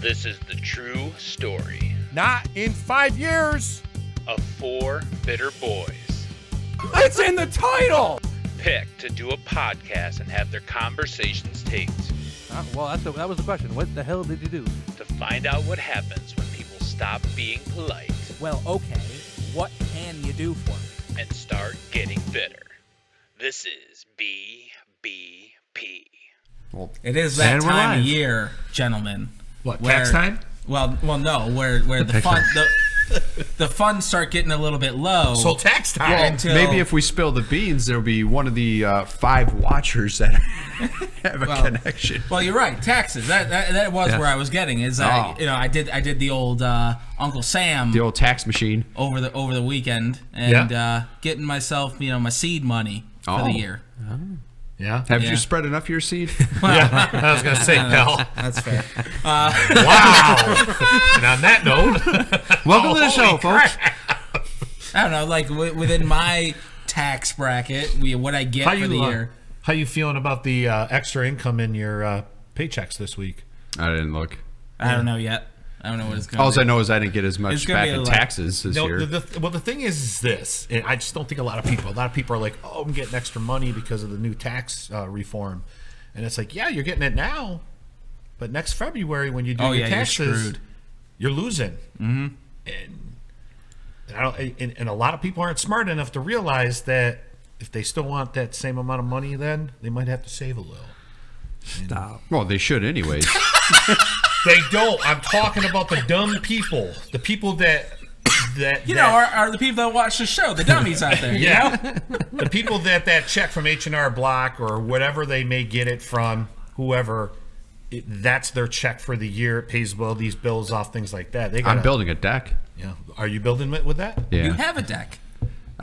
This is the true story Not in 5 years. of four bitter boys It's in the title. picked to do a podcast and have their conversations taped Well, that was the question. What the hell did you do? to find out what happens when people stop being polite Well, okay. What can you do for me? and start getting bitter. This is BBP. It is that And we're time of live. year, gentlemen. What, where- tax time? Well, no. Where the fun the funds start getting a little bit low. So tax time. Well, until- Maybe if we spill the beans, there'll be one of the 5 watchers that have a connection. Well, you're right. Taxes. That was Yeah. where I was getting. Oh. I did the old Uncle Sam The old tax machine. over the weekend and getting myself my seed money for Oh. the year. Yeah. Have Yeah. you spread enough of your seed? Yeah. I was going to say, pal. That's fair. Wow. And on that note, Welcome to the show, holy folks. crap. I don't know. Like within my tax bracket, what I get for the year. How you feeling about the extra income in your paychecks this week? I didn't look. I don't know yet. I don't know what it's going All to I be. know is I didn't get as It's much gonna back be in like- taxes this year. The thing is this, and I just don't think a lot of people are like, oh, I'm getting extra money because of the new tax reform. And it's like, yeah, you're getting it now, but next February when you do Oh, your yeah, you're taxes, screwed. you're losing. Mm-hmm. And a lot of people aren't smart enough to realize that if they still want that same amount of money, then they might have to save a little. Stop. Well, they should anyways. They don't. I'm talking about the dumb people, the people that are the people that watch the show, the dummies out there. yeah, the people that check from H&R Block or whatever they may get it from, whoever, that's their check for the year. It pays well these bills off, things like that. They gotta, I'm building a deck. Yeah, are you building it with that? Yeah. You have a deck.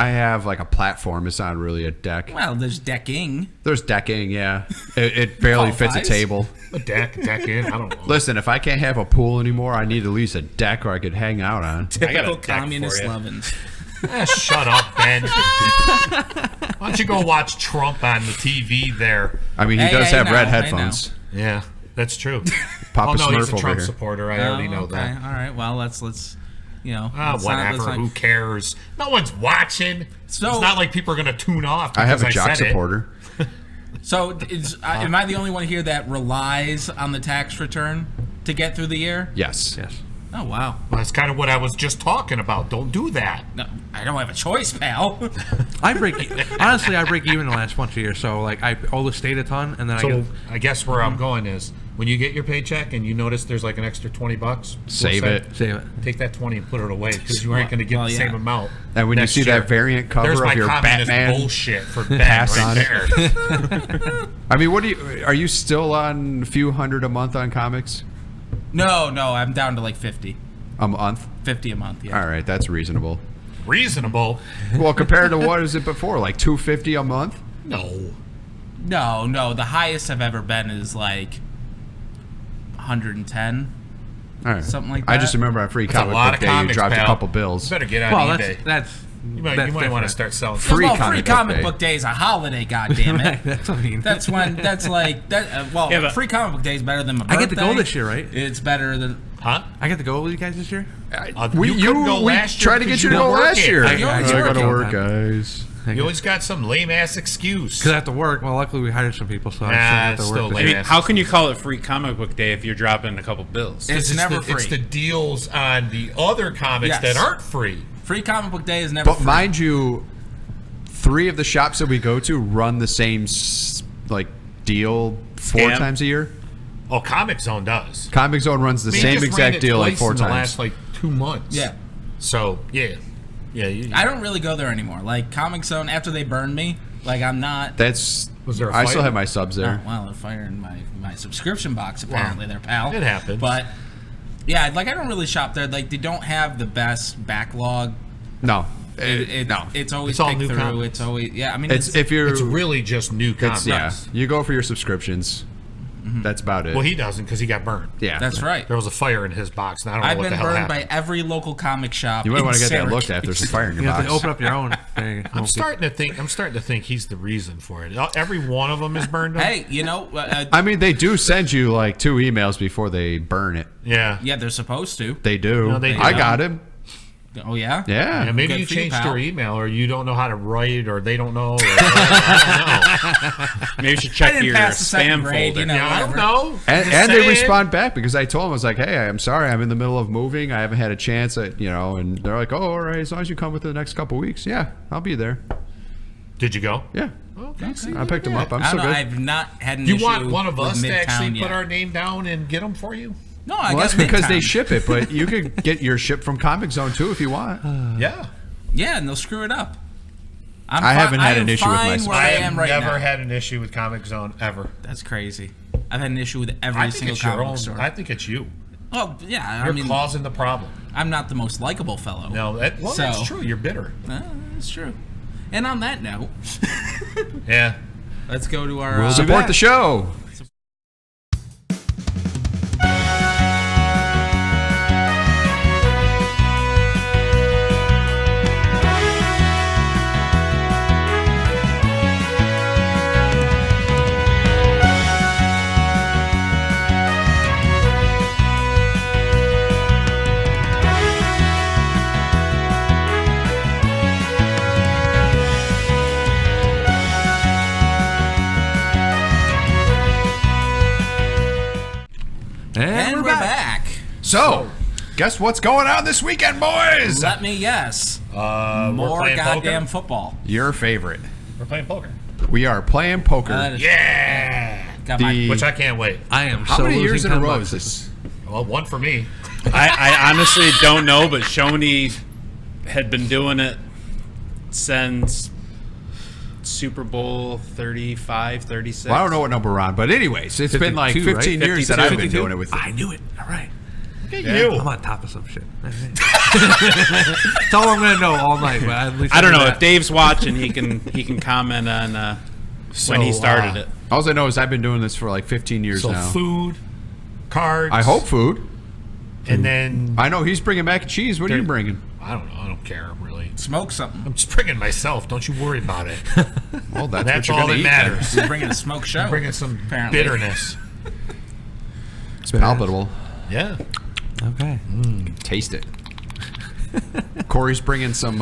I have like a platform. It's not really a deck. Well, there's decking. There's decking, yeah. It barely fits a Qualifies. table. A deck in. I don't know. Listen, if I can't have a pool anymore, I need at least a deck where I could hang out on. Typical deck communist for you. lovins. Shut up, Ben. Why don't you go watch Trump on the TV there? I mean, he Hey, does hey, have now, red hey, headphones. Yeah, that's true. Papa Oh no, he's Smurf a over Trump here. supporter. I already know okay. that. All right. Well, let's let's not- Whatever. let's not- Who cares? No one's watching. So- it's not like people are going to tune off. I have a because jock said it. supporter. So, am I the only one here that relies on the tax return to get through the year? Yes. Yes. Oh wow. Well, that's kind of what I was just talking about. Don't do that. No, I don't have a choice, pal. I break even the last bunch of years, so like I owe the state a ton, and then So I guess where I'm going is when you get your paycheck and you notice there's like an extra $20, Save we'll it. save it. Take that 20 and put it away because you aren't going to get Well, the yeah. same amount. And when next you see year. that variant cover There's of my your communist Batman bullshit for Ben pass right on there. I mean, are you still on a few hundred a month on comics? No, I'm down to like 50. A month? 50 a month, yeah. All right, that's reasonable. Reasonable? Well, compared to what is it before? Like $250 a month? No. No, the highest I've ever been is like 110. All right. Something like I that. just remember on Free That's a Comic lot Book of Day, you comics, dropped pal. a couple bills. You better get on Well, eBay. that's you might want to different. start selling. Free Well, comic free book comic day. book day is a holiday, goddammit. That's what I mean. That's when. That's like that. Yeah, but- free comic book day is better than my birthday. I get to go this year, right? It's better than. Huh? I get to go with you guys this year. We couldn't go last year tried to because get you to you go were last working. year. I gotta gotta go to work. work, guys. You always got some lame ass excuse. Because I have to work. Well, luckily we hired some people, so I shouldn't have it's to still work. lame this ass. How can you call it free comic book day if you're dropping a couple bills? It's never free. It's the deals on the other comics Yes. that aren't free. Free comic book day is never. But free. mind you, 3 of the shops that we go to run the same deal 4 Scam. times a year. Oh, Comic Zone does. Comic Zone runs the I mean, same just ran exact it deal like twice 4 in the times. last like 2 months. Yeah. So yeah. I don't really go there anymore. Like Comic Zone, after they burned me, like I'm not. That's. Was there a I still fight? have my subs there. Well, they're firing my subscription box apparently. Wow. There, pal. It happens. But yeah, like I don't really shop there. Like they don't have the best backlog. No, No, no. it's always It's all picked new through. comics. It's always I mean, It's if you're. It's really just new comics. Yeah, you go for your subscriptions. That's about it. Well, he doesn't because he got burned. yeah, That's right. There was a fire in his box, and I don't know I've what the been hell burned happened. by every local comic shop. You might in want to get that Syracuse. looked at. There's a fire in your You have box. to open up your own thing. I'm starting to think he's the reason for it. Every one of them is burned up. Hey, you know, I mean, they do send you like 2 emails before they burn it. Yeah. yeah, they're supposed to. They do. No, they do. I got him. Oh yeah. Yeah. Yeah, maybe Good you for you, changed pal. your email, or you don't know how to write, or they don't know. Or, I don't know. Maybe you should I check didn't your pass the second spam grade, folder. you know. Yeah, I don't whatever. know. And, Just and they saying. respond back because I told them, I was like, hey, I'm sorry, I'm in the middle of moving. I haven't had a chance, and they're like, oh, all right, as long as you come within the next couple weeks. Yeah, I'll be there. Did you go? Yeah. Okay. I picked them up. I'm I so don't know. good. I've not had an You issue want one of with us to Midtown actually put yet. our name down and get them for you? No, I Well, guess that's because Midtown. they ship it, but you could get your ship from Comic Zone too if you want. Yeah. Yeah, and they'll screw it up. I haven't had an issue with my where I I am have right never now. had an issue with Comic Zone ever. That's crazy. I've had an issue with every I think single it's your comic own. store. I think it's you. Oh yeah, You're I mean, causing the problem. I'm not the most likable fellow. No, that's So- true. You're bitter. That's true. And on that note, Yeah. let's go to our. We'll support back. the show. And we're back. So, guess what's going on this weekend, boys? Let me guess. We're More playing goddamn poker. football. Your favorite. We're playing poker. We are playing poker. That is- Yeah. got my- The- Which I can't wait. I am How so many years losing in a 10 row bucks. is this? Well, one for me. I honestly don't know, but Shoney had been doing it since Super Bowl 35, 36. Well, I don't know what number we're on, but anyways, it's been like 52, 15 right? years that I've been 52? doing it with you. I knew it. All right. Look at you. I'm on top of some shit. That's all I'm gonna know all night. But at least I don't know that. if Dave's watching. He can comment on when he started it. All I know is I've been doing this for like 15 years So now. food, cards. I hope food. And then I know he's bringing mac and cheese. What are you bringing? I don't know. I don't care really. Smoke something. I'm just bringing myself. Don't you worry about it. Well, that's, That's what you're all gonna that eat then. matters. We're bringing a smoke show. I'm bringing some Apparently. bitterness. It's palpable. Yeah. Okay. Taste it. Corey's bringing some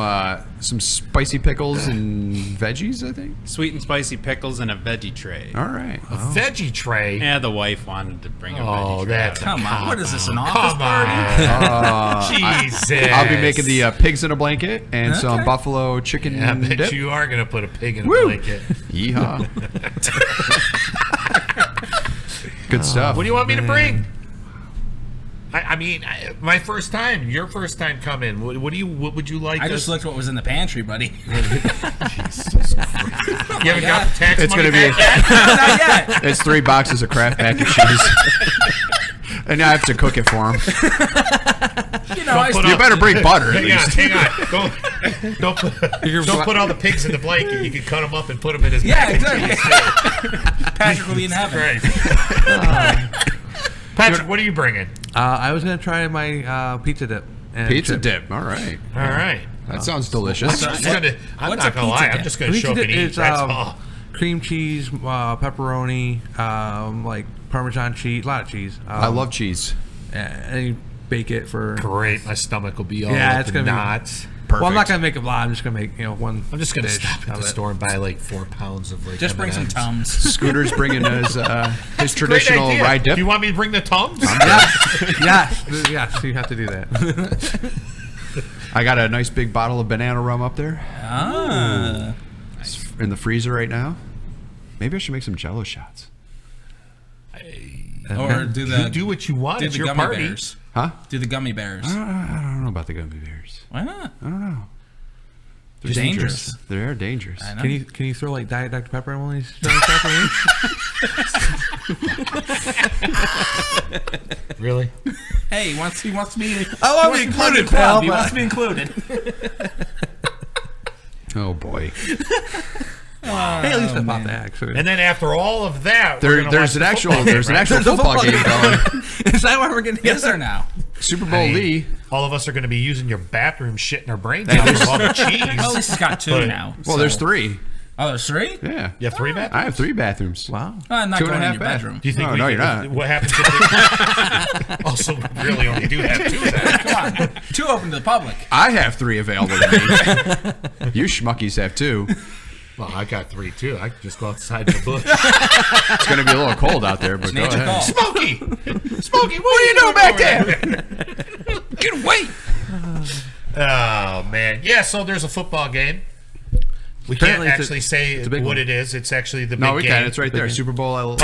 spicy pickles and veggies, I think. Sweet and spicy pickles and a veggie tray. All right. A veggie tray. Yeah, the wife wanted to bring a veggie Oh, tray. that's Come on, what is this, an office Come party? on. Jesus. I'll be making the pigs in a blanket and some Okay. buffalo chicken I bet dip. you are going to put a pig in a Woo. blanket. Yeehaw. Good stuff. What do you want me to bring? I mean, my first time, your first time coming. What would you like? I just looked what was in the pantry, buddy. You haven't got the tax It's money gonna be- back yet? Not yet. It's 3 boxes of Kraft mac and cheese. And I have to cook it for him. You know, I put You up- better bring butter at Hang on, least. hang on. Don't put all the pigs in the blanket. You can cut them up and put them in his yeah, mac and exactly. cheese. Patrick will be in heaven. Right. Patrick, what are you bringing? I was gonna try my pizza dip. And Pizza chip. dip. All right. All right. That sounds delicious. I'm What's not a going to lie. pizza I'm dip? just going to Pizza show up dip and eat. is, That's all. cream cheese, pepperoni, like Parmesan cheese, a lot of cheese. I love cheese. And you bake it for. Great. My stomach will be all Yeah, up it's in gonna be- knots. Perfect. Well, I'm not gonna make a lot. I'm just gonna make one. I'm just going to dish stop at of the it. store and buy like 4 pounds of like Just bring some M&Ms. Tums. Scooter's bringing his Great traditional idea. rye dip. Do you want me to bring the Tums? Yes, you have to do that. I got a nice big bottle of banana rum up there in the freezer right now. Maybe I should make some Jello shots. Or do You the do what you want. do It's the your gummy party. bears. Huh? Do the gummy bears. I don't know about the gummy bears. Why not? I don't know. They're They're dangerous. They're dangerous. I know. Can you throw like Diet Dr Pepper in one of these pepperoni? Really? Hey, he wants to be. I want he to be wants to be included, part of the club. pal, He but- wants to be included. Oh boy. Hey, at least I bought the axe. And then after all of that, we're gonna watch There's an the actual football game, there's an right? actual football game going. Is that why we're getting Is there now? Super Bowl Hey, Lee. all of us are going to be using your bathroom, shitting our brains out with all the cheese. Well, at least it's got two But- now. Well, so- there's 3. Oh, there's 3? Yeah. You have 3 bathrooms? I have 3 bathrooms. Wow. I'm not 2 going and a in half your bath. bedroom. Do you think No, we you're not. What happens if we also really only do have 2 then? Come on. 2 open to the public. I have 3 available to me. You schmuckies have 2. Well, I got 3 too. I can just go outside the bush. It's going to be a little cold out there, but go Nature ahead. call. Smokey! Smokey, what are you doing back there? Get away! Oh, man. Yeah, so there's a football game. We can't Apparently it's a- actually say it's a big what one. it is. It's actually the No, big we game. can. It's right there. Super Bowl. Oh, we're not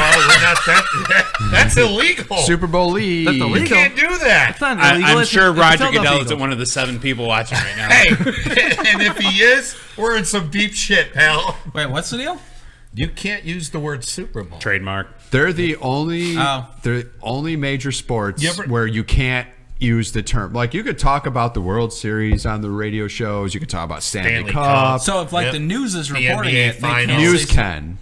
that. That's illegal. Super Bowl Lee. That's You illegal. can't do that. It's not illegal. I'm it's- sure it's Roger still Goodell is illegal. one of the 7 people watching right now. Hey, and if he is, we're in some deep shit, pal. Wait, what's the deal? You can't use the word Super Bowl. Trademark. They're the only Oh. they're the only major sports You ever- where you can't use the term. Like you could talk about the World Series on the radio shows. You could talk about Stanley Stanley Cup. Cup. So if like Yep. the news is The reporting NBA it, they can't finals. News say- can.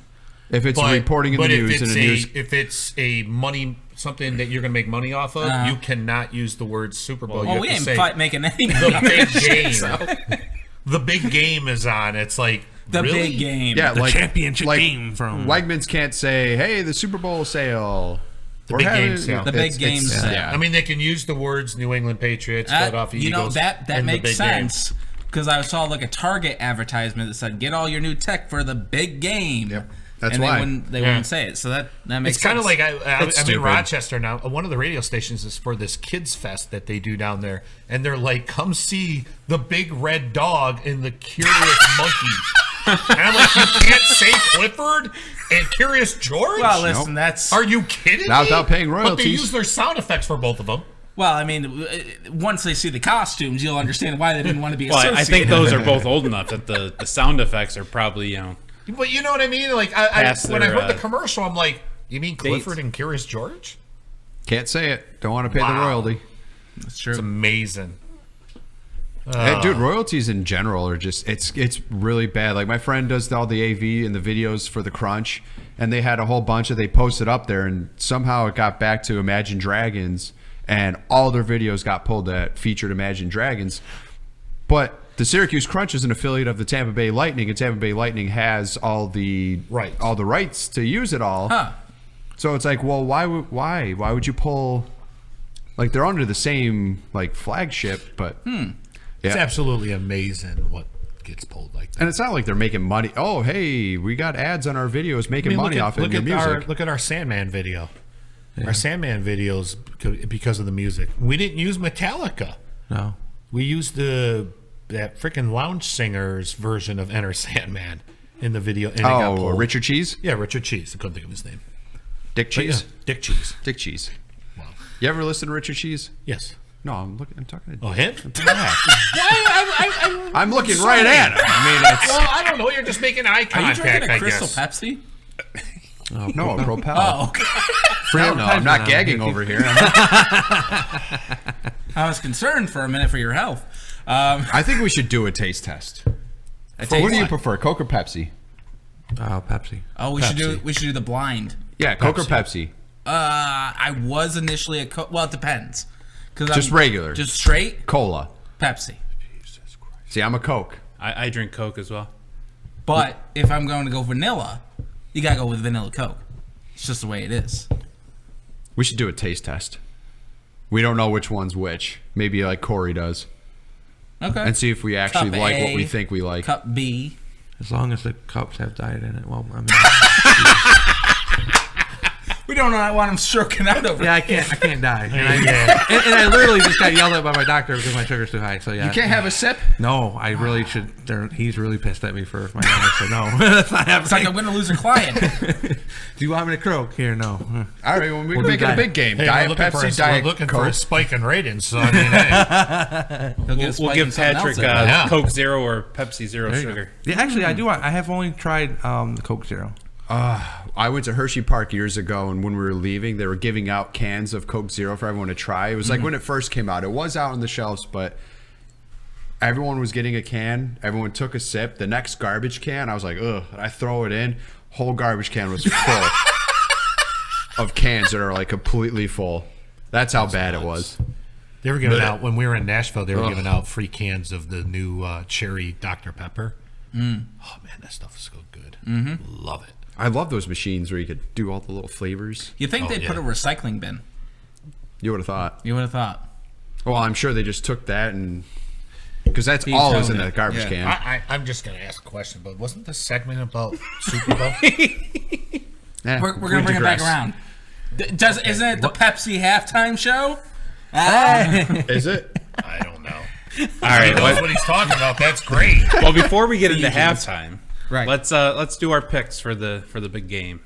If it's reporting in the news if and it's the news. if it's a money something that you're going to make money off of, you cannot use the word Super Bowl. Well, you we have ain't to say fight making any the money. big game. The big game is on. It's like The really? big game. Yeah, The like championship like game from- Wegmans can't say, "Hey, the Super Bowl sale." The We're big having- game sale. The big game sale. Yeah. I mean, they can use the words New England Patriots, Philadelphia You know Eagles. that and the makes big game. sense because I saw like a Target advertisement that said, "Get all your new tech for the big game." Yep. That's and why. They wouldn't say it, so that makes It's kind of sense. like I'm in stupid. Rochester now. One of the radio stations is for this kids fest that they do down there, and they're like, "Come see the big red dog and the curious monkey." And I'm like, "You can't say Clifford and Curious George? Well, listen, that's Are you kidding Not me?" without paying But they royalties. use their sound effects for both of them. well. I mean, once they see the costumes, you'll understand why they didn't want to be Well, associated. I think those are both old enough that the sound effects are probably, But you know what I mean? Like Past when I their, heard the commercial, I'm like, "You mean Clifford dates. and Curious George?" Can't say it. Don't want to pay the Wow. royalty. That's true. It's amazing. Hey, dude, royalties in general are just it's really bad. Like my friend does all the AV and the videos for the Crunch, and they had a whole bunch that they posted up there, and somehow it got back to Imagine Dragons, and all their videos got pulled that featured Imagine Dragons. But the Syracuse Crunch is an affiliate of the Tampa Bay Lightning, and Tampa Bay Lightning has all the rights to use it all. Huh. So it's like, well, why would you pull? Like they're under the same like flagship, but It's yeah. absolutely amazing what gets pulled like that. And it's not like they're making money. Oh, hey, we got ads on our videos making money off of your music. Look at our Sandman video. Our Sandman videos because of the music. We didn't use Metallica. No. We used that freaking Lounge Singers version of Enter Sandman in the video. And it got Oh, pulled. Richard Cheese? Yeah, Richard Cheese. I couldn't think of his name. Dick But yeah, Cheese? Dick Cheese. Dick Cheese. Wow. You ever listen to Richard Cheese? Yes. No, I'm talking to Oh, him? I'm looking right at him. I mean, it's Well, I don't know. You're just making eye Are you contact, drinking a I Crystal guess. Pepsi? no, a Propel. Oh, okay. Hell no, I'm not gagging over here. I was concerned for a minute for your health. I think we should do a taste test. taste What do you what? prefer, Coke or Pepsi? Pepsi. Oh, we should do the blind. Yeah, Coke or Pepsi? I was initially a well, it depends. Just regular. just straight Cola. Pepsi. See, I'm a Coke. I drink Coke as well. But if I'm going to go vanilla, you gotta go with vanilla Coke. It's just the way it is. We should do a taste test. We don't know which one's which. Maybe like Corey does. Okay. And see if we actually Cup like A, what we think we like. Cup B. As long as the cups have diet in it. Well, I mean, We don't want him stroking out over. yeah, I can't die. And I literally just got yelled at by my doctor because my sugar's too high. So yeah, You can't have a sip? No, I really should. He's really pissed at me for my numbers. So no, that's not It's like happening. I'm going to lose a client. Do you want me to croak here? No. All right, well, we We'll can make do it a diet. big game. Hey, Diet we're looking, Pepsi, for, Diet we're looking Coke. for a spike in ratings. So, I mean, hey. He'll get a We'll spike give in something Patrick else in there. Yeah. Coke Zero or Pepsi Zero There you go. sugar. Yeah, actually, I do. I have only tried the Coke Zero. I went to Hershey Park years ago, and when we were leaving, they were giving out cans of Coke Zero for everyone to try. It was like when it first came out. It was out on the shelves, but everyone was getting a can. Everyone took a sip. The next garbage can, I was like, ugh. I throw it in. Whole garbage can was full of cans that are like completely full. That's how bad it was. They were giving out, when we were in Nashville, they were giving out free cans of the new cherry Dr. Pepper. Oh, man, that stuff is so good. Love it. I love those machines where you could do all the little flavors. You think they'd put a recycling bin? You would have thought. You would have thought. Well, I'm sure they just took that and... Because that's He's all is in owned the it. garbage can. I'm just going to ask a question, but wasn't this segment about Super Bowl? We're going to bring it back around. Isn't it the Pepsi halftime show? Is it? I don't know. All right. That's what he's talking about. That's great. Well, before we get into halftime, Right. let's do our picks for the big game,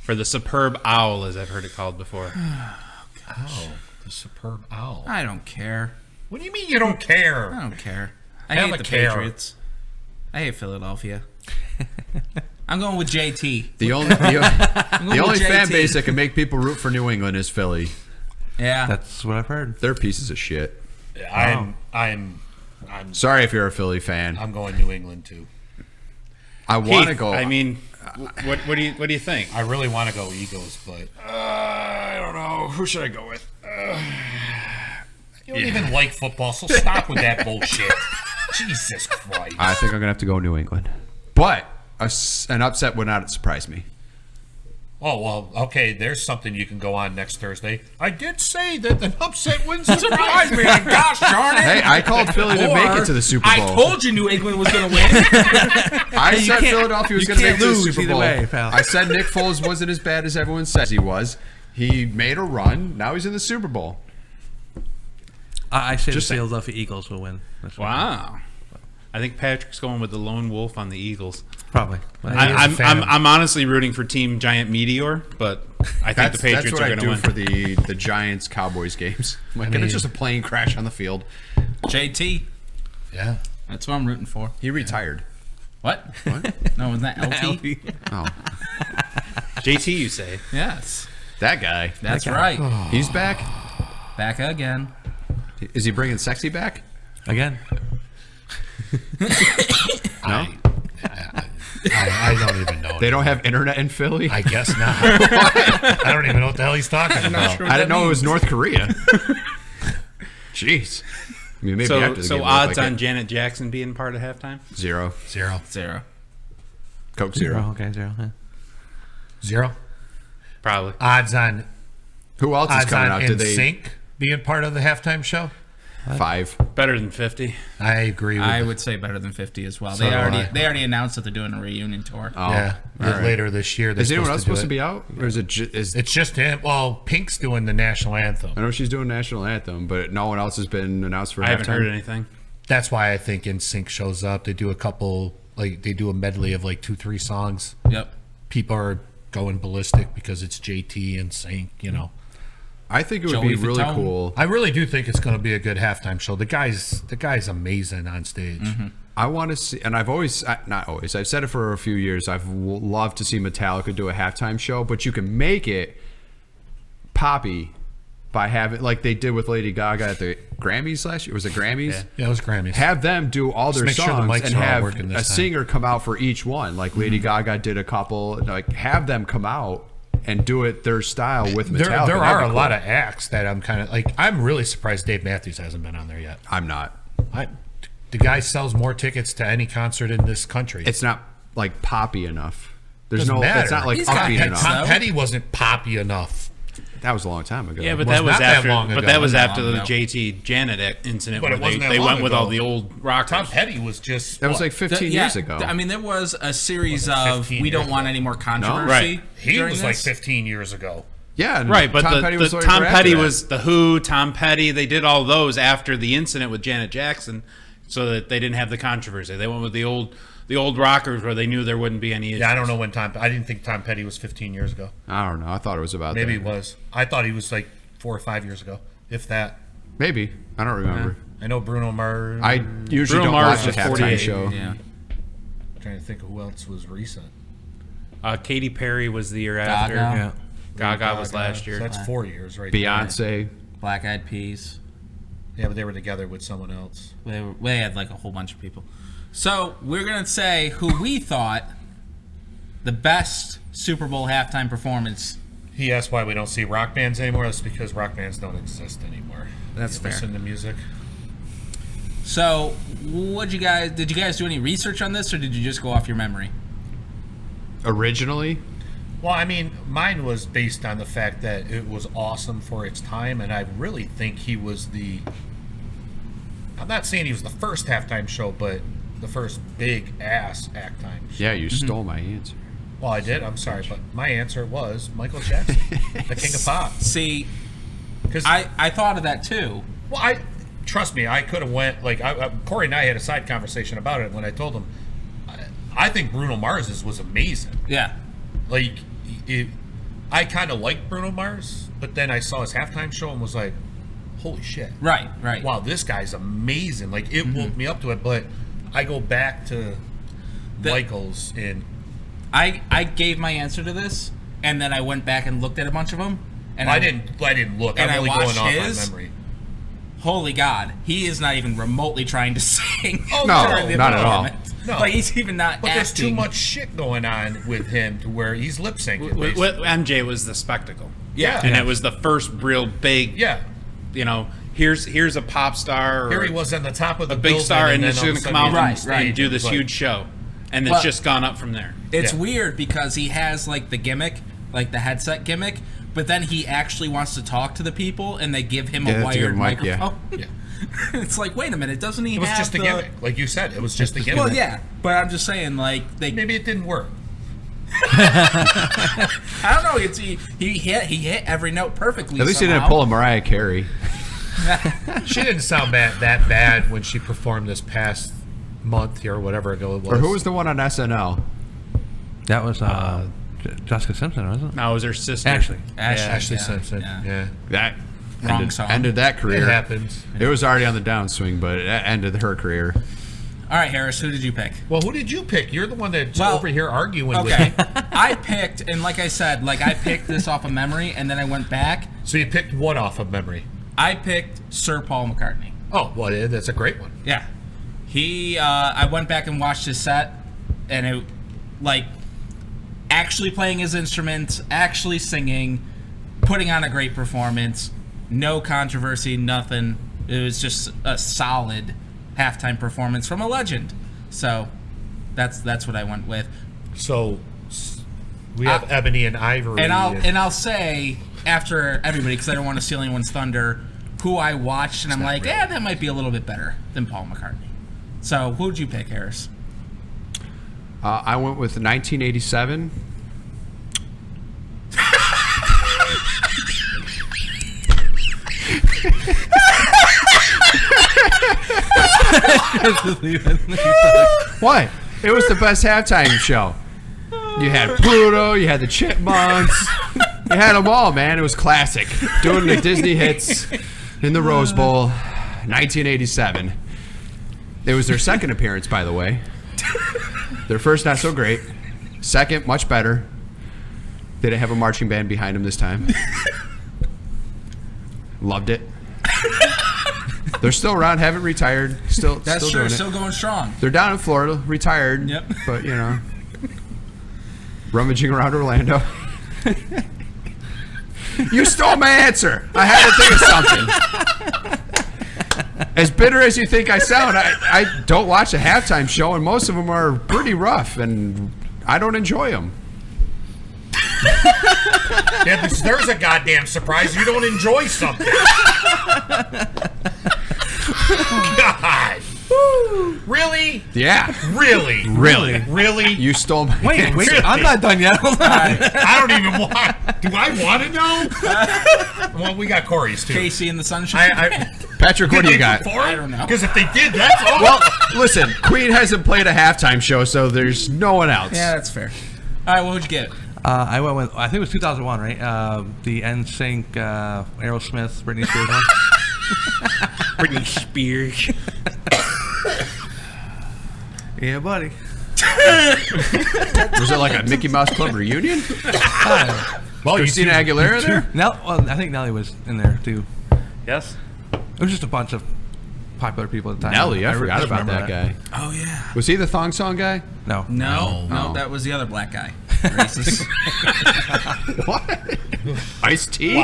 for the Superb Owl, as I've heard it called before. Oh, the Superb Owl. I don't care. What do you mean you don't care? I don't care. I Have hate a the care. Patriots. I hate Philadelphia. I'm going with JT. The only with fan JT. base that can make people root for New England is Philly. Yeah. That's what I've heard. They're pieces of shit. I'm Sorry if you're a Philly fan. going New England too. I want to Keith, go. I mean, what do you think? I really want to go Eagles, but I don't know. Who should I go with? you don't even like football, so stop with that bullshit. Jesus Christ. I think I'm going to have to go New England. But an upset would not surprise me. Oh, well, okay, there's something you can go on next Thursday. I did say that an upset wins surprise me. Gosh darn it. Hey, I called Philly to make it to the Super Bowl. I told you New England was going to win. I said Philadelphia was going to make it to the lose Super either Bowl. way, pal. I said Nick Foles wasn't as bad as everyone says he was. He made a run. Now he's in the Super Bowl. I say Just the saying. Philadelphia Eagles will win. That's what Wow. I think Patrick's going with the lone wolf on the Eagles. Probably. I'm honestly rooting for Team Giant Meteor, but I think the Patriots that's what are I going to do win. for the Giants Cowboys games. Like, it's just a plane crash on the field. JT. Yeah. That's what I'm rooting for. He retired. What? No, wasn't that LT? Oh, JT, you say? Yes. that guy. That's right. He's back. Back again. Is he bringing sexy back? Again. No. I don't even know. They don't have internet in Philly. I guess not. I don't even know what the hell he's talking about. I didn't know it was North Korea. Jeez. I mean, maybe after the So game, odds like on it. Janet Jackson being part of halftime? Zero. Zero. Coke zero. Okay, 0. Yeah. Zero. Probably. Odds on Who else is coming out? Did they NSYNC being part of the halftime show? 5? Better than 50. I agree with I would say better than 50 as well. So They do already I. they already announced that they're doing a reunion tour. Oh, Yeah, all right. later this year. Is anyone else supposed to do it. be out, or is it? Is It's just him. Well, Pink's doing the national anthem. I know she's doing national anthem, but no one else has been announced for I haven't halftime. heard anything. That's why I think NSYNC shows up. They do a couple, like they do a medley of like 2-3 songs. Yep. People are going ballistic because it's JT and Sync. You know, I think it would Joey be really Fatone. cool. I really do think it's going to be a good halftime show. The guy's amazing on stage. I want to see, and I've always, not always, I've said it for a few years. I've loved to see Metallica do a halftime show, but you can make it poppy by having, like they did with Lady Gaga at the Grammys last year. Was it Grammys? Yeah, it was Grammys. Have them do all their Just make sure the songs mics and are all have working this a time. singer come out for each one. Like Lady Gaga did a couple. Like have them come out and do it their style with Metallica. There That'd are be a cool. lot of acts that I'm kind of like. I'm really surprised Dave Matthews hasn't been on there yet. I'm not. The guy sells more tickets to any concert in this country. It's not like poppy enough. There's Doesn't no. matter. It's not like He's got upbeat hits, enough. though. Tom Petty wasn't poppy enough. That was a long time ago. Yeah, but Was that was not that after. long But ago. that was Not after long the ago. JT Janet incident But where it wasn't that they long went with ago. all the old rockers. Tom Petty was just. that was what? like 15 Yeah, years ago. I mean, there was a series Was it of 15 we don't years want ago? any more controversy. Right. He during was like this. 15 years ago. yeah, and Right, but Tom the Petty was Tom right after Petty that. was the Who, Tom Petty. They did all those after the incident with Janet Jackson, so that they didn't have the controversy. They went with the old rockers where they knew there wouldn't be any issues. Yeah, I don't know when I didn't think Tom Petty was 15 years ago. I don't know. I thought it was about Maybe that. he was. I thought he was like 4 or 5 years ago, if that. Maybe. I don't remember. I know Bruno Mars. I usually Bruno don't Mars watch the was halftime 48. show. Yeah. I'm trying to think of who else was recent. Katy Perry was the year after. Yeah. Gaga was last year. So that's 4 years, right? Beyonce. Black Eyed Peas. Yeah, but they were together with someone else. They had like a whole bunch of people. So we're gonna say who we thought the best Super Bowl halftime performance. He asked why we don't see rock bands anymore. That's because rock bands don't exist anymore. That's You fair. Listen to music. So, did you guys do any research on this, or did you just go off your memory? Originally, Well, I mean, mine was based on the fact that it was awesome for its time, and I really think he was I'm not saying he was the first halftime show, but the first big ass act time show. yeah, you stole my answer. Well, I did. I'm sorry, but my answer was Michael Jackson, the king of pop. See, Because I thought of that too. well, trust me, I could have went like Corey and I had a side conversation about it when I told him I think Bruno Mars's was amazing. Yeah. Like, I kind of liked Bruno Mars, but then I saw his halftime show and was like, holy shit. Right. Wow, this guy's amazing. Like, it woke me up to it, but I go back to Michael's and... I gave my answer to this, and then I went back and looked at a bunch of them. And I didn't look. and I'm I only watched going off his. my memory. Holy God, he is not even remotely trying to sing. Oh, No, during the not at all. performance. No. Like, he's even not But there's too acting. much shit going on with him to where he's lip syncing. MJ was the spectacle. Yeah. And it was the first real big, Yeah. you know, here's a pop star or Here he was on the top of the a big building, star and then it's all of going a to come sudden out he's on Right, stage. and do this Like, huge show. And it's But- just gone up from there. It's Yeah. weird because he has like the gimmick, like the headset gimmick, but then he actually wants to talk to the people, and they give him Yeah, a that's a wired good mic, yeah. microphone. Yeah. It's like, wait a minute, doesn't he It was have just a the... gimmick. Like you said, it was just a gimmick. Well, yeah, but I'm just saying, like, they... Maybe it didn't work. I don't know, it's, he hit every note perfectly At least he somehow. didn't pull a Mariah Carey. She didn't sound that bad when she performed this past month here or whatever ago it was. Or who was the one on SNL? That was Jessica Simpson, wasn't it? Now it was her sister. Ashley. Ashley yeah, Simpson. Yeah. That Wrong song. ended that It career. happens. It was already on the downswing, but it ended her career. All right, Harris, who did you pick? Well, who did you pick? You're the one that's Well, over here arguing Okay, with me. I picked, and like I said, like I picked this off of memory, and then I went back. So you picked what off of memory? I picked Sir Paul McCartney. Oh, well, that's a great one. Yeah. I went back and watched his set, and it, like, actually playing his instruments, actually singing, putting on a great performance, no controversy, nothing. It was just a solid halftime performance from a legend. So that's what I went with. So we have Ebony and Ivory. And I'll say after everybody, because I don't want to steal anyone's thunder, who I watched, and I'm like, that might be a little bit better than Paul McCartney. So who'd you pick, Harris? I went with 1987. What? It was the best halftime show. You had Pluto, you had the Chipmunks, you had them all, man. It was classic. Doing the Disney hits in the Rose Bowl, 1987. It was their second appearance, by the way. Their first, not so great. Second, much better. They didn't have a marching band behind them this time. Loved it. They're still around, haven't retired. Still That's doing true. it. Still going strong. They're down in Florida, retired. Yep. But, you know, rummaging around Orlando. You stole my answer. I had to think of something. As bitter as you think I sound, I don't watch a halftime show, and most of them are pretty rough, and I don't enjoy them. Yeah, there's a goddamn surprise. You don't enjoy something. God. Really? Yeah. Really? Really? Really? You stole my Wait, answer. I'm not done yet. Hold on. I don't even want. Do I want to know? Well, we got Corey's too. Casey and the Sunshine. Patrick, what do you got? I don't know. Because if they did, that's all. Well, listen, Queen hasn't played a halftime show, so there's no one else. Yeah, that's fair. All right, what would you get? I went with, I think it was 2001, right? The NSYNC, Aerosmith, Britney Spears one. Britney Spears. Yeah, buddy. Was it like a Mickey Mouse Club reunion? Well, Christina Aguilera there? Well, I think Nelly was in there too. Yes. It was just a bunch of popular people at the time. Nelly, I forgot just about remember that guy. Oh yeah. Was he the thong song guy? No. No, No. that was the other black guy. Racist. What? Iced tea?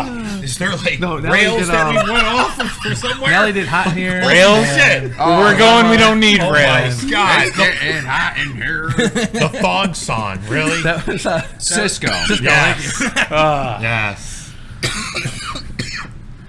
Is there like No, Nelly rails did, that we went off for somewhere? Nelly did Hot Here. Rails? Shit. We're going. We don't need Oh rails. my God. Getting hot in here. The thong song, really? That was Cisco. Yes. Yes.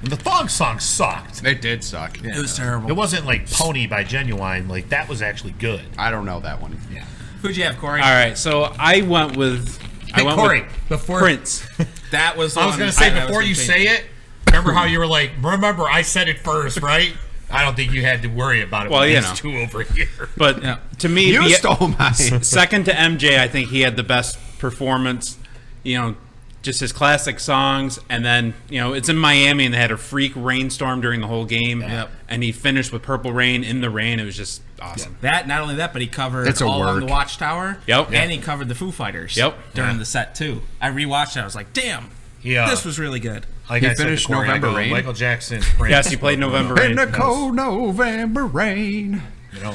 The thong song sucked. It did suck. It was terrible. It wasn't like Pony by Genuine. Like, that was actually good. I don't know that one. Yeah. Who'd you have, Corey? All right, so I went with. Hey, Corey, before Prince. That was. The I was one going to say, I was before gonna you change. say it, remember how you were like, remember I said it first, right? I don't think you had to worry about it Well, with you these know. two over here. But Yeah. to me, You stole mine. second to MJ, I think he had the best performance. You know, just his classic songs, and then it's in Miami, and they had a freak rainstorm during the whole game. Yep. And he finished with Purple Rain in the rain. It was just awesome. That, not only that, but he covered It's a All on work. the Watchtower. Yep. And he covered the Foo Fighters. Yep. During the set too. I rewatched it. I was like, damn. Yeah. This was really good. Like He I said to finished Corey, November I go, Rain? Michael Jackson, Prince. Yes, he played November Rain. In the cold November rain. You know,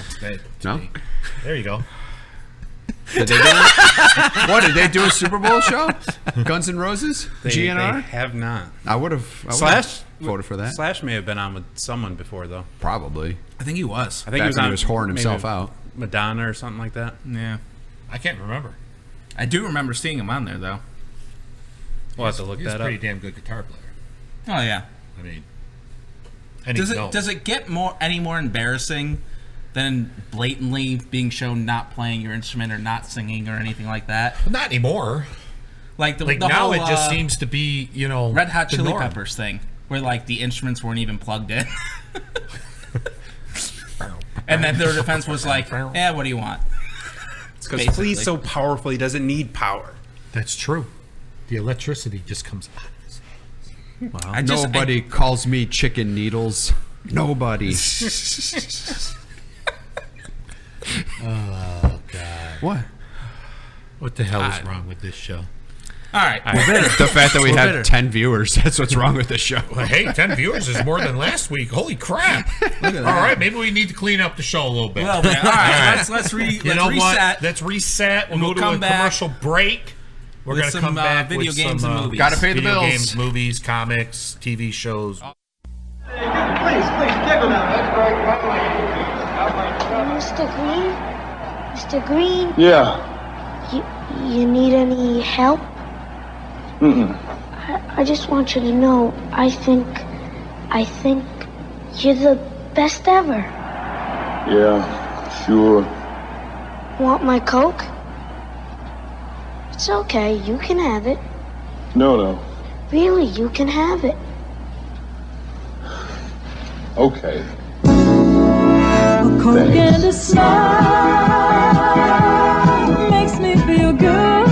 No? there you go. Did they do it? What, did they do a Super Bowl show? Guns N' Roses? They GNR? have not. I would have Slash voted for that. Slash may have been on with someone before though. Probably. I think he was. I think Back he was when on. he was whoring maybe himself out. Madonna or something like that. Yeah. I can't remember. I do remember seeing him on there though. We'll have to look He's a that pretty up. damn good guitar player. Oh yeah. I mean, and Does he's it known. does it get any more embarrassing than blatantly being shown not playing your instrument or not singing or anything like that? Not anymore. Like the Like now, whole, it just seems to be Red Hot the Chili norm. Peppers thing, where like the instruments weren't even plugged in, and then their defense was like, "Yeah, what do you want?" It's because Basically. Flea's so powerful, he doesn't need power. That's true. The electricity just comes out. I just, Nobody calls me chicken needles. Nobody. Oh God! What? What the hell is wrong with this show? all right. The fact that we have bitter. 10 viewers, that's what's wrong with the show. Well, hey, 10 viewers is more than last week. Holy crap! All right, maybe we need to clean up the show a little bit. Well, man, all right. Let's you know reset. what? Let's reset. We'll go to come a back commercial break. We're with gonna some, come back video with games some, and movies. Gotta pay the video bills. games, movies, comics, TV shows. Mr. Green? Mr. Green, Yeah. you need any help? I just want you to know, I think you're the best ever. Yeah, sure. Want my Coke? It's okay, you can have it. No. Really, you can have it. Okay. Coke and a smile makes me feel good,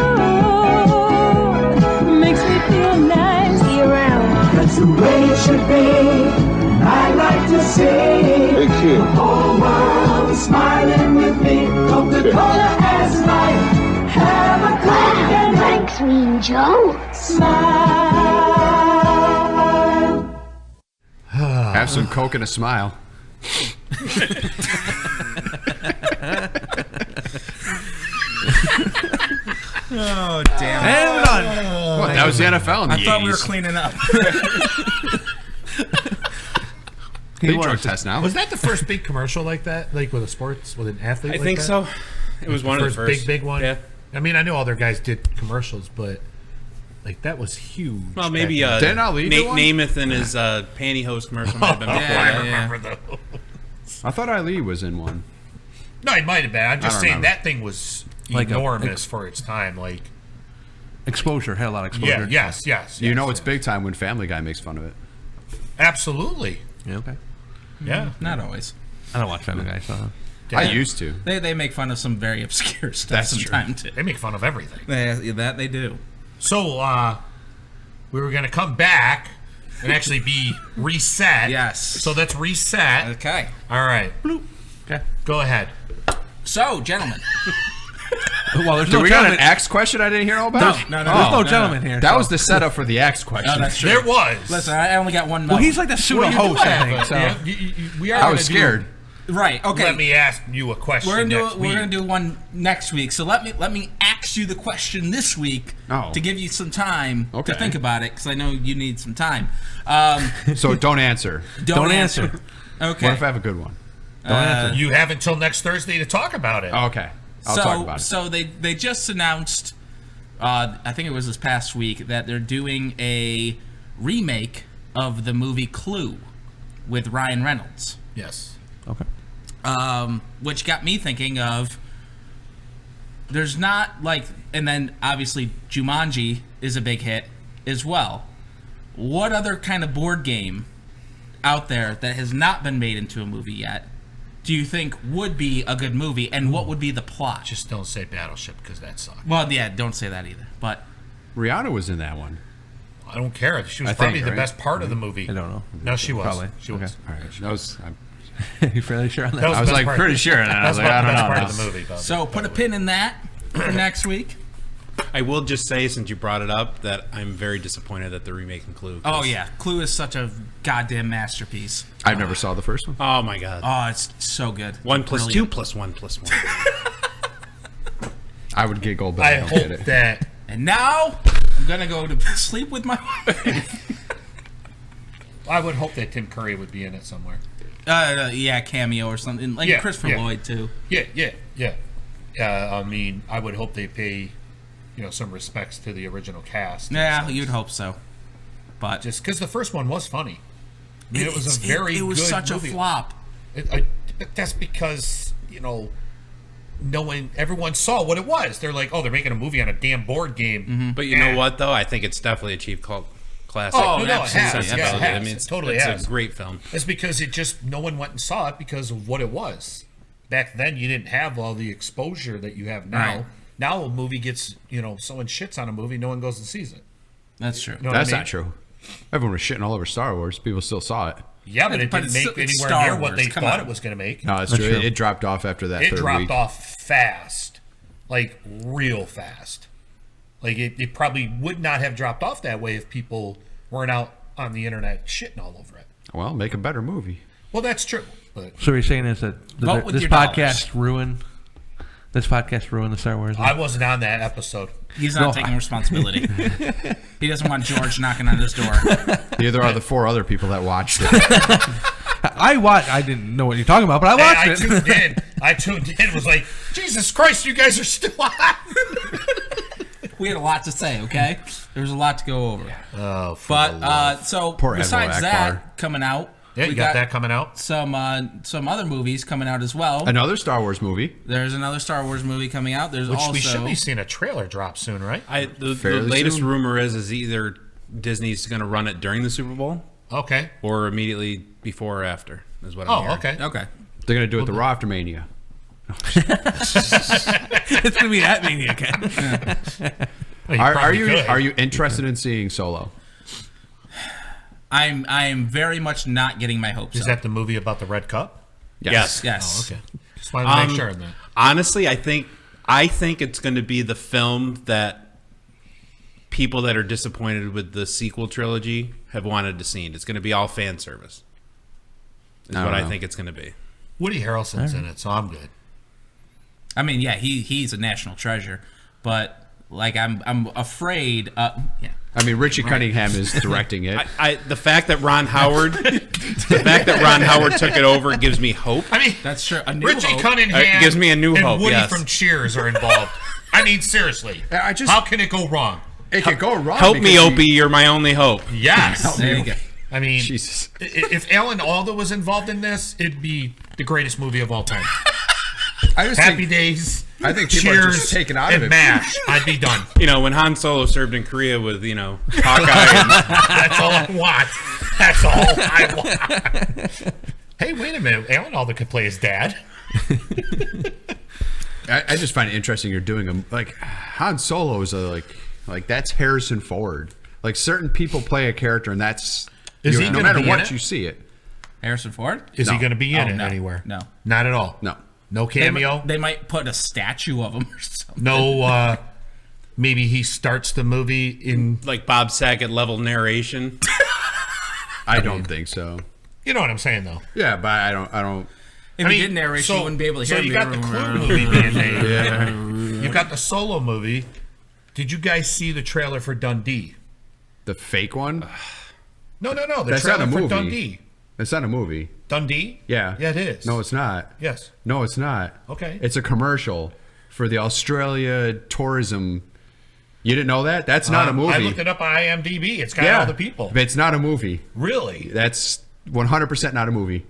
makes me feel nice. Be around. That's the way it should be. I like to see Hey, kid. the whole world smiling with me. Coca-Cola as life. Have a Coke and Thanks, Mean Joe. smile. Have some Coke and a smile. Oh damn! And we're done. What? That was the NFL in the I thought we were 80s. cleaning up. They drug test now. Was that the first big commercial like that? Like with an athlete? I like think that? so. It was one of the first. big one. Yeah. I mean, I know other guys did commercials, but like that was huge. Well, maybe back Didn't Ali do one? Namath and his pantyhose commercial might have been before. then. I that. Yeah. remember those. I thought Ali was in one. No, he might have been. I'm just don't saying remember. that thing was Like a- enormous for its time. Like, Exposure. Had a lot of exposure. yes. You know yes, it's big time when Family Guy makes fun of it. Absolutely. Yeah, okay. Yeah. Not always. I don't watch Family Guy, so. I used to. They make fun of some very obscure stuff That's true. sometimes too. They make fun of everything. That they do. So, we were going to come back and actually be reset. Yes. So let's reset. Okay. All right. Okay. Go ahead. So, gentlemen, Well, there's Did no we got gentleman. an axe question I didn't hear all about? No, There's no gentleman here. That so- was the setup for the axe question. No, that's true. There was. Listen, I only got one. Well, note. he's like the pseudo Well, you host, do I have think. a- So we are I gonna was scared. right. Okay. Let me ask you a question. We're next week. gonna do one next week. So let me ask you the question this week to give you some time Okay. to think about it, because I know you need some time. So don't answer. Don't answer. Okay. What if I have a good one? You have until next Thursday to talk about it. Oh, okay. I'll talk about it. So they just announced, I think it was this past week, that they're doing a remake of the movie Clue with Ryan Reynolds. Yes. okay. Which got me thinking of, there's not like, and then obviously Jumanji is a big hit as well. What other kind of board game out there that has not been made into a movie yet do you think would be a good movie, and what would be the plot? Just don't say Battleship because that sucks. Well, yeah, don't say that either. But Rihanna was in that one. I don't care. She was I probably think, the right? best part of the movie. I don't know. No, she was. Probably. She was. Okay. All right. That was. You fairly sure on that? That I was the best like part. pretty sure. And I was That's like, I about the don't best know. part of the movie. Bob, so by put a the way. pin in that for next week. I will just say, since you brought it up, that I'm very disappointed that they're remaking Clue. Oh yeah, Clue is such a goddamn masterpiece. I never saw the first one. Oh my God. Oh, it's so good. 1 plus 2 Brilliant. plus 1 plus 1. I would giggle, but I I don't get hope it. that. And now I'm gonna go to sleep with my wife. I would hope that Tim Curry would be in it somewhere. Yeah, cameo or something like Yeah, Christopher yeah. Lloyd too. Yeah. I mean, I would hope they pay, some respects to the original cast. Yeah, you'd hope so. But Just because the first one was funny. I mean, it was a very it was good such movie. a flop. But that's because everyone saw what it was. They're like, oh, they're making a movie on a damn board game. But you know what, though? I think it's definitely achieved cult classic. Oh, no, it has. sensibility. Yeah, it has. I mean, It totally it's has. a great film. It's because no one went and saw it because of what it was. Back then, you didn't have all the exposure that you have now. Right. Now a movie gets, someone shits on a movie, no one goes and sees it. That's true. You know what That's I mean? not true. Everyone was shitting all over Star Wars. People still saw it. Yeah, but it But didn't it's make it's anywhere Star near what Wars. they Come thought on. it was going to make. No, it's That's true. true. It dropped off after that It third dropped week. off fast. Like, real fast. Like, it probably would not have dropped off that way if people weren't out on the internet shitting all over it. Well, make a better movie. Well, that's true. But So what you're saying is that Vote with this your podcast ruined the Star Wars? I wasn't on that episode. He's not No, taking responsibility. He doesn't want George knocking on his door. Neither are the 4 other people that watched it. I didn't know what you're talking about, but I watched it. I tuned in. Was like, Jesus Christ, you guys are still on. We had a lot to say, okay? There was a lot to go over. Oh, But so Poor besides Admiral that Akbar. coming out, yeah, we you got that coming out. some other movies coming out as well. Another Star Wars movie. There's another Star Wars movie coming out. There's Which also we should be seeing a trailer drop soon, right? The Fairly latest soon. rumor is either Disney's going to run it during the Super Bowl Okay. or immediately before or after, is what I'm Oh, hearing. okay. okay. They're going to do it the Raw after Mania. It's gonna be at Mania again. Well, Are probably you could. are you interested in seeing Solo? I'm very much not getting my hopes Is up. that the movie about the Red Cup? Yes. Yes. Oh, okay. Just wanted to make sure on that. Honestly, I think it's going to be the film that people that are disappointed with the sequel trilogy have wanted to see. It's going to be all fan service. Is I what don't I know. think it's going to be. Woody Harrelson's in it, so I'm good. I mean, yeah, he's a national treasure, but like I'm afraid. Yeah. I mean, Richie Cunningham is directing it. The fact that Ron Howard took it over gives me hope. I mean, That's true. A new Richie hope. Cunningham gives me a new and hope, Woody yes. from Cheers are involved. I mean, seriously. How can it go wrong? It could go wrong. Help me, because Opie. You're my only hope. Yes. There you go. I mean, Jesus. if Alan Alda was involved in this, it'd be the greatest movie of all time. I just Happy think, Days, I think people are Cheers, just taken out and of it. MASH. I'd be done. You know, when Han Solo served in Korea with, Hawkeye and That's all I want. That's all I want. Hey, wait a minute. Alan Alda could play his dad. I just find it interesting. You're doing them like Han Solo is like that's Harrison Ford. Like certain people play a character, and that's Is he no gonna matter be in what it? you see it. Harrison Ford? Is he No. going to be in Oh, it no. anywhere? No. Not at all. No, No cameo. They might put a statue of him or something. No. Maybe he starts the movie in like Bob Saget level narration. I don't think so. You know what I'm saying, though. Yeah, but I don't. If he did narration, you wouldn't be able to hear So him. you got the Clue movie being made. You've got the Solo movie. Did you guys see the trailer for Dundee? The fake one? No. The That's trailer not a for movie. Dundee. It's not a movie. Dundee? Yeah. Yeah, it is. No, it's not. Yes. No, it's not. Okay. It's a commercial for the Australia tourism. You didn't know that? That's not a movie. I looked it up on IMDb. It's got all the people. But it's not a movie. Really? That's 100% not a movie.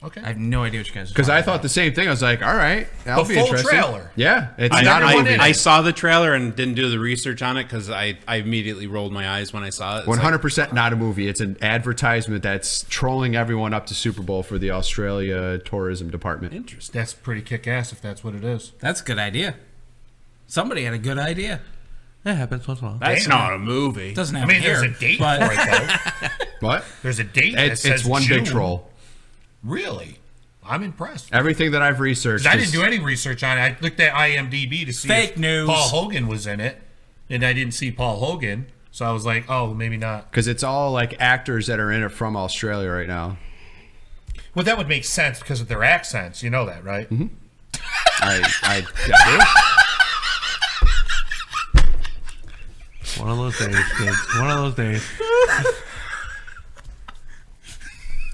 Okay. I have no idea what you guys are Because I talking thought the same thing. I was like, all right, that'll The be full interesting. trailer. Yeah, it's I, not a movie. I saw the trailer and didn't do the research on it because I immediately rolled my eyes when I saw it. It's 100% not a movie. It's an advertisement that's trolling everyone up to Super Bowl for the Australia Tourism Department. Interesting. That's pretty kick-ass if that's what it is. That's a good idea. Somebody had a good idea. That happens once in a while. That's not a movie. Doesn't I have mean, hair, there's a date but for it, though. What? There's a date that It's says one June. big troll. Really? I'm impressed. Everything that I've researched. 'Cause I didn't do any research on it. I looked at IMDb to see Fake if news. Paul Hogan was in it, and I didn't see Paul Hogan, so I was like, oh, maybe not. Because it's all like actors that are in it from Australia right now. Well, that would make sense because of their accents. You know that, right? Mm-hmm. I One of those days, kids. One of those days.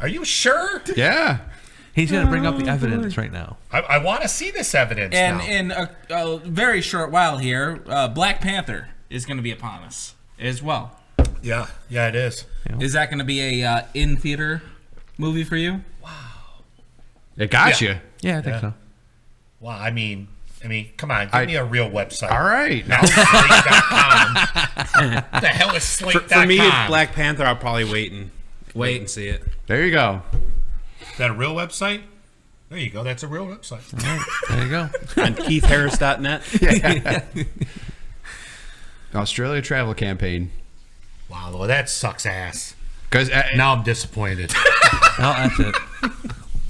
Are you sure? do. Yeah. He's going to bring up the evidence right now. I want to see this evidence and now. in a very short while here, Black Panther is going to be upon us as well. Yeah, it is. Is that going to be a in theater movie for you? It got you. Yeah, I think so. Wow, I mean, come on, give me a real website. All right. Now Slate.com. What the hell is Slate.com? For me, it's Black Panther. I'll probably wait and see it. There you go. Is that a real website? There you go. That's a real website. There you go. On KeithHarris.net. Australia travel campaign. Wow, well, that sucks ass. Because Now I'm disappointed. Well, that's it.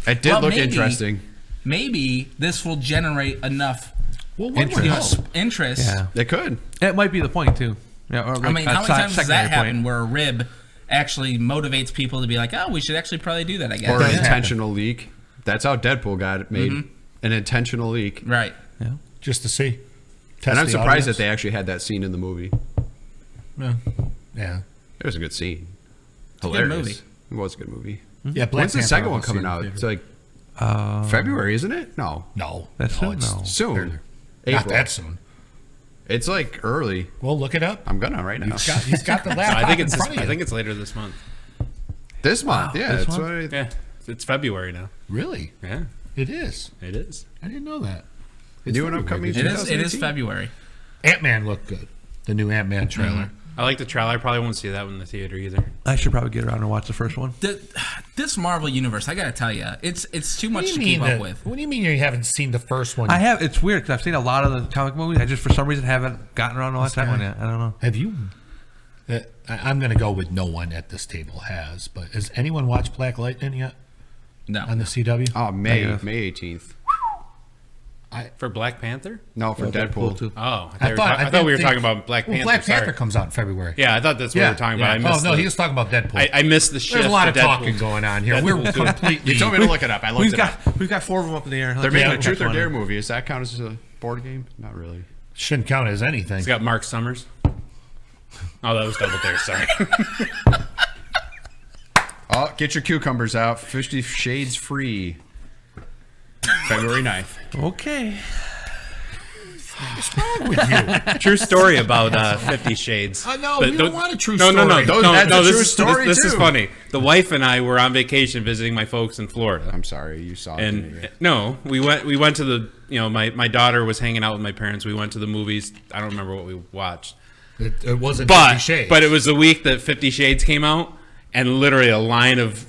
it did Well, look maybe- interesting. Maybe this will generate enough Interest. interest. Yeah. It could. It might be the point, too. Yeah, or I mean, how many times does that secondary happen point. where a rib actually motivates people to be like, oh, we should actually probably do that, I guess. Or an Yeah. intentional leak. That's how Deadpool got it made. An intentional leak. Right. Yeah. Just to see. And I'm the surprised audience. that they actually had that scene in the movie. Yeah. It was a good scene. a good Hilarious. movie. It was a good movie. Yeah, Black When's the Panther second I one will coming see in out? theater. It's like February, isn't it? No. No. That's soon? it's No. Soon. Not April. that soon. It's like early. Well, look it up. I'm gonna right now. He's got the laptop I think in it's front of you. I think it's later this month. This month, yeah. this That's month? what I, Yeah, it's February now. Really? Yeah, It is. it is. I didn't know that. new and upcoming. It is 2018. February. Ant-Man looked good. The new Ant-Man trailer. I like the trailer. I probably won't see that one in the theater either. I should probably get around and watch the first one. This Marvel universe, I gotta tell you, it's too What much do to you keep mean up that- with. What do you mean you haven't seen the first one? I have. It's weird because I've seen a lot of the comic movies. I just, for some reason, haven't gotten around to watch that one yet. I don't know. Have you? I'm going to go with no one at this table has. But has anyone watched Black Lightning yet No. on the CW? Oh, May Negative. May 18th. For Black Panther? No, for Deadpool. too. Oh, I I thought we were talking about Black Well, Panther. Black sorry. Panther comes out in February. Yeah, I thought that's what we were talking about. I Oh missed no, the, he was talking about Deadpool. I missed the shift. There's a lot to of Deadpool. talking going on here. We're completely. You told me to look it up. I looked We've got 4 of them up in the air. They're Let's making check a Truth or one. Dare movie. Does that count as a board game? Not really. Shouldn't count as anything. It's got Mark Summers. Oh, that was Double Dare. Sorry. Oh, get your cucumbers out. 50 Shades free. February 9th. Okay. What's wrong with you? True story about 50 Shades. No, But we don't want a true No, story. That's a true story, This is too. funny. The wife and I were on vacation visiting my folks in Florida. I'm sorry, you saw it. And no, we went to the, my daughter was hanging out with my parents. We went to the movies. I don't remember what we watched. It wasn't 50 But Shades. it was the week that 50 Shades came out, and literally a line of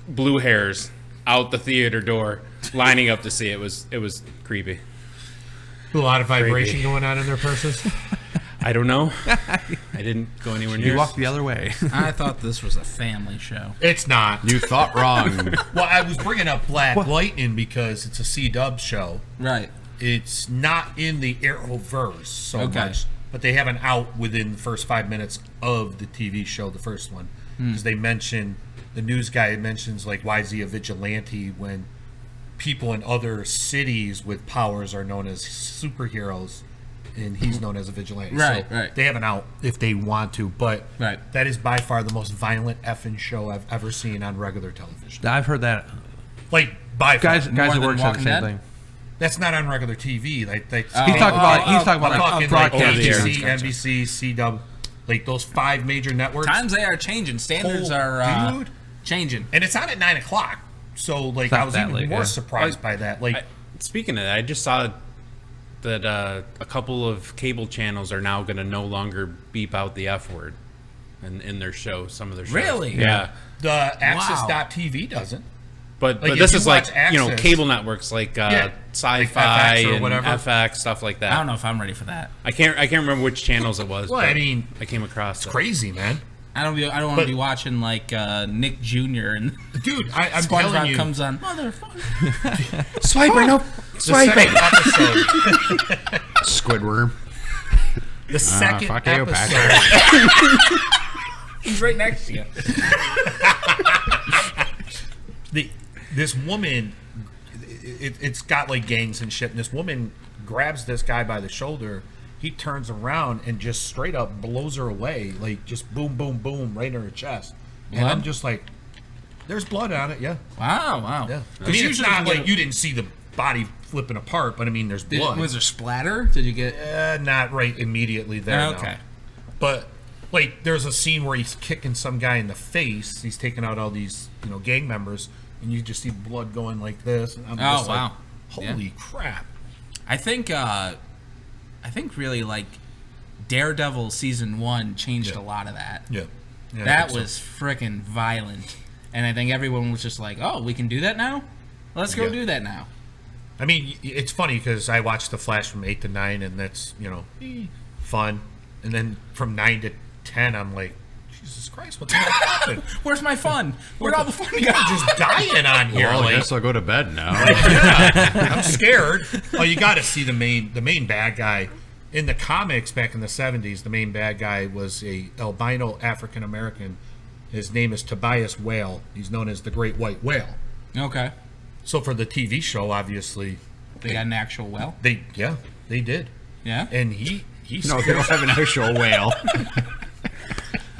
blue hairs out the theater door lining up to see it. It was creepy. a lot of vibration going on in their purses. I don't know. I didn't go anywhere near. You walked the other way. I thought this was a family show. It's not. You thought wrong. Well, I was bringing up Black Lightning because it's a C-Dub show. Right. It's not in the Arrowverse so much, but they have an out within the first 5 minutes of the TV show, the first one, because they mention, the news guy mentions, like, why is he a vigilante when people in other cities with powers are known as superheroes, and he's known as a vigilante. Right, so right. They have an out if they want to, but Right. that is by far the most violent effing show I've ever seen on regular television. I've heard that. Like, by far. Guys that than work said the Walking same Dead? thing. That's not on regular TV. Like He's talking about I'm like talking like broadcast. ABC, NBC, CW, like those 5 major networks. Times they are changing. Standards are changing. And it's on at 9 o'clock. So, like, not I was that even late, more yeah. surprised by that. Like, Speaking of that, I just saw that a couple of cable channels are now going to no longer beep out the F word in their show, some of their shows. Really? Yeah. the Access.TV doesn't. But Like, if this you is like, watch cable Access- networks like Yeah, Sci-Fi like FX or and whatever. FX, stuff like that. I don't know if I'm ready for that. I can't remember which channels it was. Well, but I mean, I came across it's it. crazy, man. I don't want to be watching like Nick Jr. and Dude, I'm telling SpongeBob you. comes on. Motherfucker. Swiper, no. The second episode. Squidworm. The second fuck you, episode. He's right next to you. This woman, it's got like gangs and shit, and this woman grabs this guy by the shoulder. He turns around and just straight up blows her away, like just boom, boom, boom, right in her chest. And Blood? I'm just like, there's blood on it, yeah. Wow. Yeah. I Because mean, it's usually not you get like you didn't see the body flipping apart, but I mean, there's blood. Was there splatter? Did you get? Not right immediately there. no. Okay. But like, there's a scene where he's kicking some guy in the face. He's taking out all these, gang members, and you just see blood going like this. And I'm just like, wow. holy crap! I think really like Daredevil season 1 changed a lot of that. Yeah, I that think was frickin' violent, and I think everyone was just like, "Oh, we can do that now. Let's go Yeah. do that now." I mean, it's funny because I watched The Flash from 8 to 9, and that's fun. And then from 9 to 10, I'm like, Jesus Christ, what's going to happen? Where's my fun? Where'd all the fun go? Just dying on here. Well, I like, guess I'll go to bed now. yeah, I'm scared. Oh, you got to see the main bad guy. In the comics back in the 70s, the main bad guy was a albino African American. His name is Tobias Whale. He's known as the Great White Whale. Okay. So for the TV show, obviously, They got an actual well. they did. Yeah. And he No, they don't have an actual whale.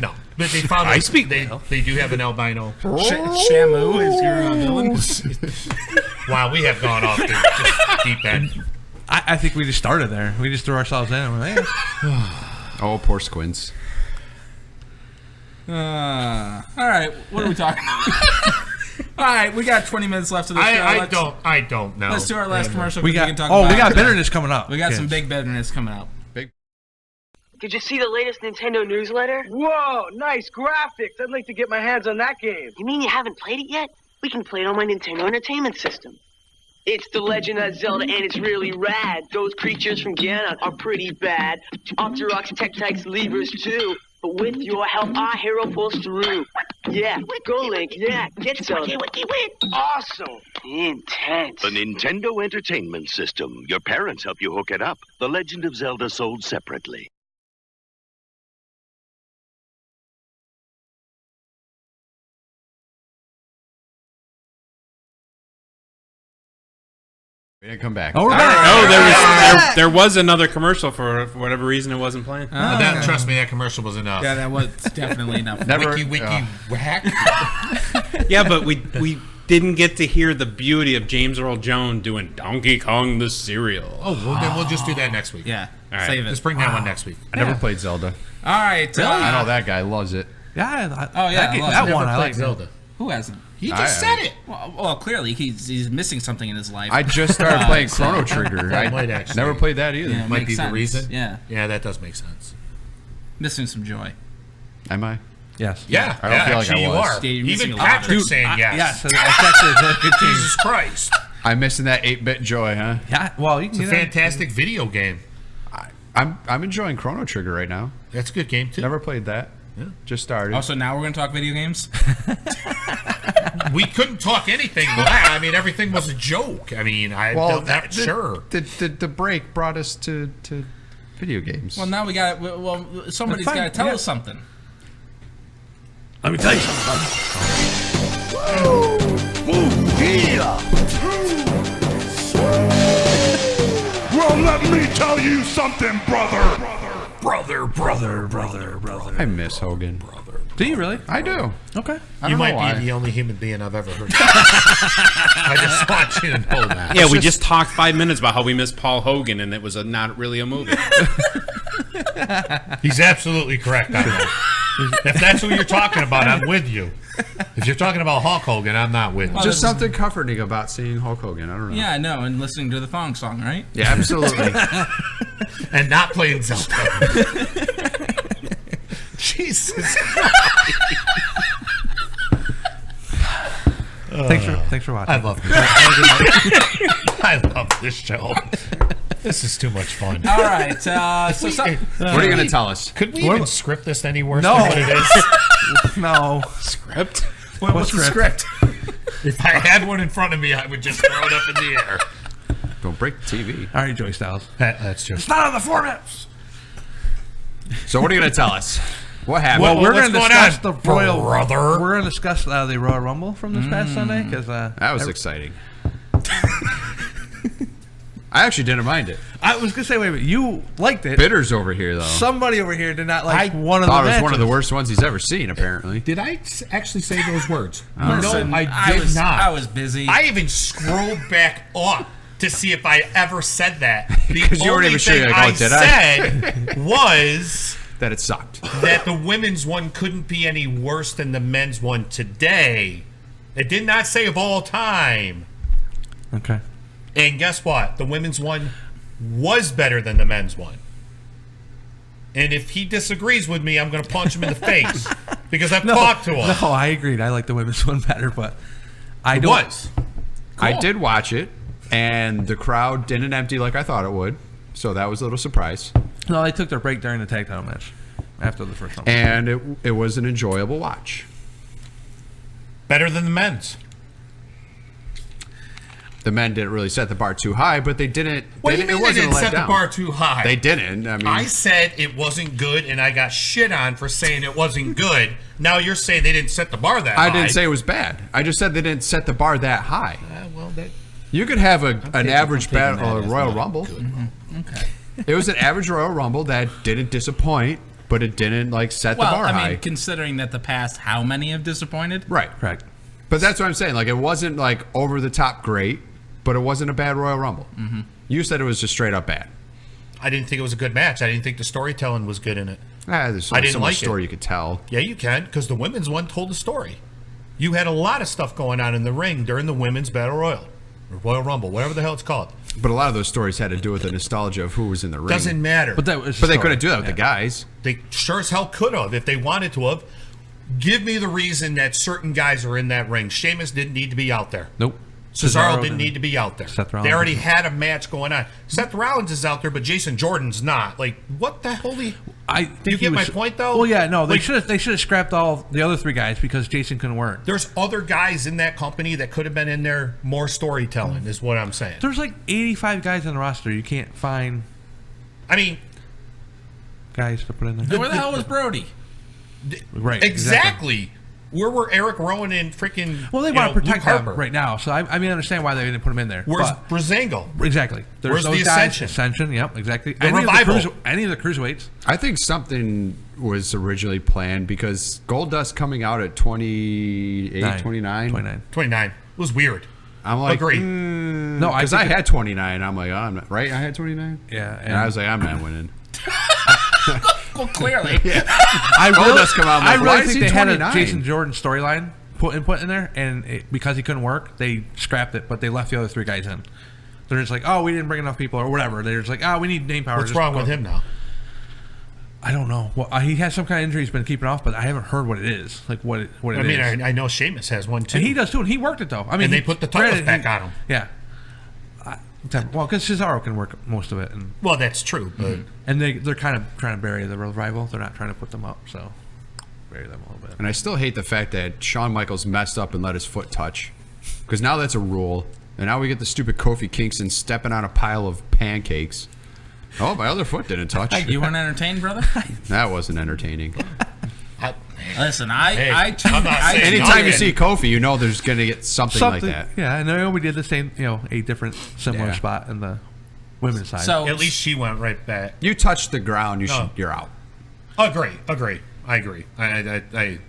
no, but they found I speak they whale. they do have an albino. Shamu is your villain. Wow, we have gone off the deep end. I think we just started there. We just threw ourselves in. And we're like, Oh, poor Squints. All right. What are we talking about? All right, we got 20 minutes left of the show. I don't know. Let's do our last commercial. we 'cause got. can talk Oh, we about got bitterness coming up. We got some kids. big bitterness coming up. Did you see the latest Nintendo newsletter? Whoa, nice graphics. I'd like to get my hands on that game. You mean you haven't played it yet? We can play it on my Nintendo Entertainment System. It's The Legend of Zelda, and it's really rad. Those creatures from Ganon are pretty bad. Octoroks, Tektites, Levers, too. But with your help, our hero pulls through. Yeah, go Link, yeah, get Zelda. Awesome. Intense. The Nintendo Entertainment System. Your parents help you hook it up. The Legend of Zelda sold separately. We didn't come back. Oh, we're Oh, back. there was another commercial for whatever reason it wasn't playing. Trust me, that commercial was enough. Yeah, that was definitely enough. Never. Wiki whack. Yeah, but we didn't get to hear the beauty of James Earl Jones doing Donkey Kong the cereal. Oh, well, then we'll just do that next week. Yeah, All right. save it. Let's bring that one next week. I never played Zelda. All right. I know that guy loves it. Yeah. Oh, yeah, I love That it. one. Never I played like Zelda. Who hasn't? He just said it. Well, clearly he's missing something in his life. I just started playing Chrono Trigger. That I might actually- never played that either. Yeah. Might Makes be sense. the reason. Yeah. Yeah, that does make sense. Missing some joy. Am I? Yes. Yeah, I don't feel like actually I you was. are. Yeah, you're missing Even a lot. Patrick's Dude, saying yes. Yes. That's actually a good team. Jesus Christ. I'm missing that 8-bit joy, huh? Yeah. Well, you It's can a do that. fantastic video game. I'm enjoying Chrono Trigger right now. That's a good game too. Never played that. Yeah. Just started. Oh, so now we're going to talk video games? We couldn't talk anything last. I mean, everything was a joke. I mean, sure. The break brought us to video games. Well, now we got it. Well, somebody's got to tell us something. Let me tell you something, Well, let me tell you something, brother. I miss Hogan. Do you really? I do. Okay. You might be the only human being I've ever heard. I just want you to know that. Yeah, we just talked 5 minutes about how we miss Paul Hogan, and it was not really a movie. He's absolutely correct on that. If that's who you're talking about, I'm with you. If you're talking about Hulk Hogan, I'm not with you. Just something comforting about seeing Hulk Hogan. I don't know. Yeah, I know. And listening to the thong song, right? Yeah, absolutely. And not playing Zelda. Jesus Christ. Thanks for watching. I love this. I love this show. This is too much fun. All right. What are you going to tell us? Could we even script this any worse No. than what it is? No. Script? What's the script? If I had one in front of me, I would just throw it up in the air. Don't break the TV. All right, Joey Styles. That's just. It's not on the formats. So what are you going to tell us? What happened? Well, we're going to going discuss on, the Royal. brother? We're going to discuss the Royal Rumble from this past Sunday because that was exciting. I actually didn't mind it. I was going to say, wait a minute, you liked it. Bitters over here, though. Somebody over here did not like one of the thought it was matches. one of the worst ones he's ever seen, apparently. Did I actually say those words? Listen, No, I did not. I was busy. I even scrolled back up to see if I ever said that. Because you weren't even sure. You're like, oh, did I? said was that it sucked. That the women's one couldn't be any worse than the men's one today. It did not say of all time. Okay. And guess what? The women's one was better than the men's one. And if he disagrees with me, I'm going to punch him in the face because I've talked to him. No, I agreed. I like the women's one better, but I It don't. was. I did watch it, and the crowd didn't empty like I thought it would. So that was a little surprise. No, they took their break during the tag title match after the first one. And it was an enjoyable watch. Better than the men's. The men didn't really set the bar too high, but they didn't. What do you mean it they wasn't didn't a set the letdown. bar too high? They didn't. I mean, I said it wasn't good, and I got shit on for saying it wasn't good. Now you're saying they didn't set the bar that high. I didn't say it was bad. I just said they didn't set the bar that high. Well, that You could have an average battle, Royal Rumble. Okay. It was an average Royal Rumble that didn't disappoint, but it didn't set the bar I high. mean, considering that the past, how many have disappointed? Right. Correct. But that's what I'm saying. Like, it wasn't over the top great, but it wasn't a bad Royal Rumble. Mm-hmm. You said it was just straight up bad. I didn't think it was a good match. I didn't think the storytelling was good in it. There's I didn't so much like story it. you could tell. Yeah, you can, because the women's one told a story. You had a lot of stuff going on in the ring during the women's Battle Royal. Or Royal Rumble, whatever the hell it's called. But a lot of those stories had to do with the nostalgia of who was in the ring. Doesn't matter. But that was. But they couldn't do that with the guys. They sure as hell could have if they wanted to have. Give me the reason that certain guys are in that ring. Sheamus didn't need to be out there. Nope. Cesaro didn't need to be out there. Seth Rollins They already didn't. had a match going on. Seth Rollins is out there, but Jason Jordan's not. Like, what the hell? Do you get my point, though? Well, yeah, no, they Like, should have scrapped all the other three guys because Jason couldn't work. There's other guys in that company that could have been in there. More storytelling is what I'm saying. There's like 85 guys on the roster. You can't find. I mean, guys to put in there. Where the hell was Brody? Right. Exactly. Where were Eric Rowan and freaking? Well, they want to protect Luke them Harper? right now, so I mean, I understand why they didn't put him in there. Where's but- Breezango? Exactly. There's Where's those the guys. Ascension? Ascension, yep, exactly. The Revival. Any of the cruiserweights. I think something was originally planned because Goldust coming out at 28, 29. 29. It was weird. I'm like, Agreed. No, because I had 29. I'm like, oh, I'm not, right? I had 29? Yeah. And I was like, I'm not winning. Well, clearly. I Goldust come out, I'm I like, why really is think he they had a 29? Jason Jordan storyline put in there, and because he couldn't work, they scrapped it, but they left the other three guys in. They're just like, oh, we didn't bring enough people, or whatever. They're just like, oh, we need name power. What's Just wrong go. with him now? I don't know. Well, he has some kind of injury he's been keeping off, but I haven't heard what it is. Like what it I is. mean, I know Sheamus has one too. And he does too, and he worked it though. I mean, And they put the titles granted, back on him. Yeah. Well, because Cesaro can work most of it, and Well, that's true, but and they're kind of trying to bury the rival. They're not trying to put them up, so bury them a little bit. And I still hate the fact that Shawn Michaels messed up and let his foot touch. Because now that's a rule. And now we get the stupid Kofi Kingston stepping on a pile of pancakes. Oh, my other foot didn't touch. You weren't entertained, brother? That wasn't entertaining. Listen, anytime you see Kofi, you know there's going to get something like that. Yeah, and Naomi did the same, a different similar spot in the women's side. So at least she went right back. You touched the ground, you're out. Agree. I agree.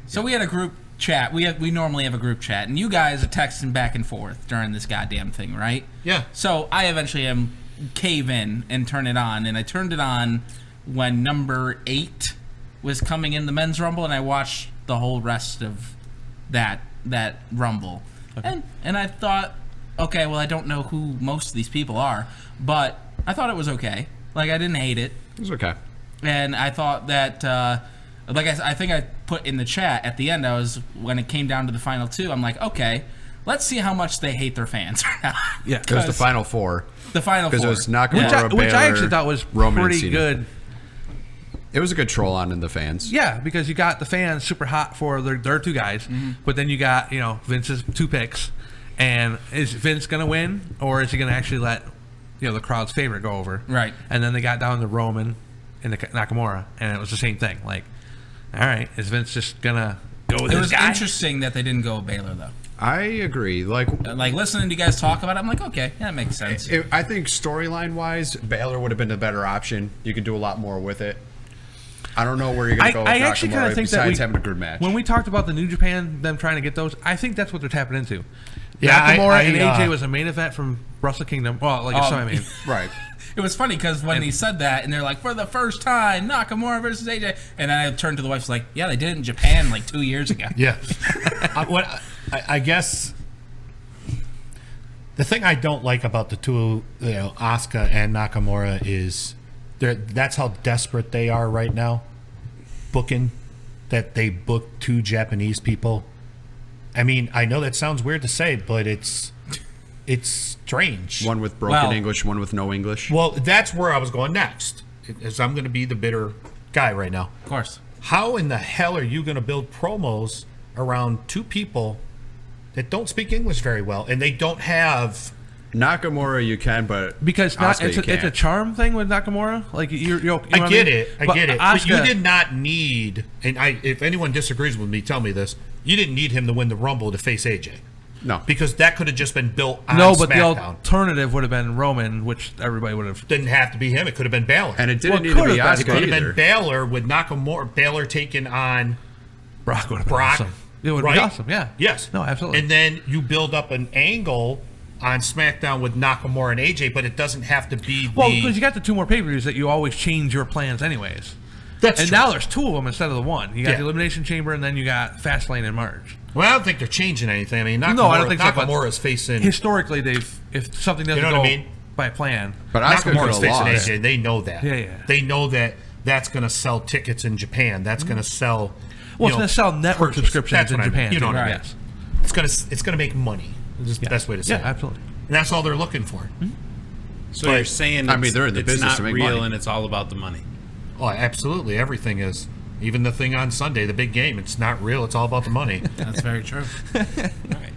So we had a group chat. We normally have a group chat, and you guys are texting back and forth during this goddamn thing, right? Yeah. So I eventually cave in and turn it on, and I turned it on when number 8 was coming in the men's rumble, and I watched the whole rest of that rumble. Okay. And I thought, okay, well, I don't know who most of these people are, but I thought it was okay. Like, I didn't hate it. It was okay. And I thought that, I think I put in the chat at the end, when it came down to the final 2, I'm like, okay, let's see how much they hate their fans right now. Yeah. It was the final 4. The final 4. Because it was Nakamura, which I Baylor, actually thought was Roman, pretty good. It was a good troll on in the fans. Yeah, because you got the fans super hot for their 2 guys, but then you got Vince's 2 picks, and is Vince gonna win, or is he gonna actually let the crowd's favorite go over? Right. And then they got down to Roman and the Nakamura, and it was the same thing. Like, all right, is Vince just gonna go with this guy? It was interesting that they didn't go with Baylor though. I agree. Like listening to you guys talk about it, I'm like, okay, yeah, that makes sense. I think storyline wise, Baylor would have been the better option. You could do a lot more with it. I don't know where you're going to go with I actually kind of think besides that having a good match. When we talked about the New Japan, them trying to get those, I think that's what they're tapping into. Yeah, Nakamura and AJ was a main event from Wrestle Kingdom. Well, like I mean. Right. It was funny because when he said that, and they're like, for the first time, Nakamura versus AJ, and then I turned to the wife, like, yeah, they did it in Japan like 2 years ago. Yeah. I guess the thing I don't like about the two, Asuka and Nakamura is that's how desperate they are right now, booking, that they book 2 Japanese people. I mean, I know that sounds weird to say, but it's strange. One with broken English, one with no English. Well, that's where I was going next. Is I'm going to be the bitter guy right now. Of course. How in the hell are you going to build promos around 2 people that don't speak English very well, and they don't have Nakamura? You can, but because it's a charm thing with Nakamura. Like I get it. Asuka, But you did not need, and if anyone disagrees with me, tell me this. You didn't need him to win the Rumble to face AJ. No, because that could have just been built on but SmackDown. the alternative would have been Roman, which everybody would have. Didn't have to be him. It could have been Balor. And it didn't need to be Asuka. It could have been Balor with Nakamura. Balor taking on Brock. Would have been awesome. It would be awesome. Yeah. Yes. No, absolutely. And then you build up an angle on SmackDown with Nakamura and AJ, but it doesn't have to be. Well, because you got the 2 more pay-per-views that you always change your plans anyways. That's and true. Now there's 2 of them instead of the 1. You got the Elimination Chamber, and then you got Fastlane in March. Well, I don't think they're changing anything. I mean, Nakamura, no, I don't think Nakamura is facing. Historically, if something doesn't go by plan, but Nakamura is facing lost. AJ. They know that. Yeah. They know that that's going to sell tickets in Japan. That's going to sell. Well, it's going to sell network subscriptions in Japan. You know what I mean? Yes. It's going to make money. It's the best way to say it. Yeah, absolutely. And that's all they're looking for. Mm-hmm. So you're saying they're in the business not to make real money. And it's all about the money. Oh, absolutely. Everything is. Even the thing on Sunday, the big game, it's not real. It's all about the money. That's very true. Right.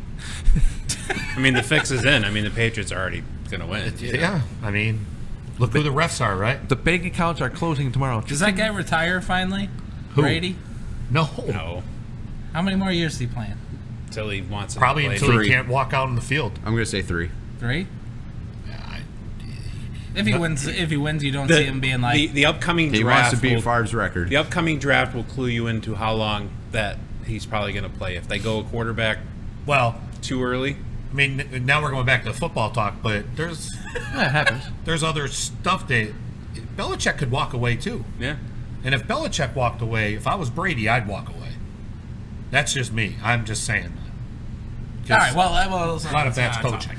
I mean, the fix is in. I mean, the Patriots are already going to win. Yeah. I mean, look who the refs are, right? The bank accounts are closing tomorrow. Does that guy retire finally? Who? Brady? No. How many more years is he playing? Until he wants to Probably play. until 3. He can't walk out on the field. I'm going to say 3. 3? If he wins, you don't see him being like the upcoming draft. He wants to beat Favre's record. The upcoming draft will clue you into how long that he's probably going to play. If they go a quarterback, too early. I mean, now we're going back to football talk, but there's that happens. There's other stuff that Belichick could walk away too. Yeah. And if Belichick walked away, if I was Brady, I'd walk away. That's just me. I'm just saying that. All right. Well, a lot of that's coaching.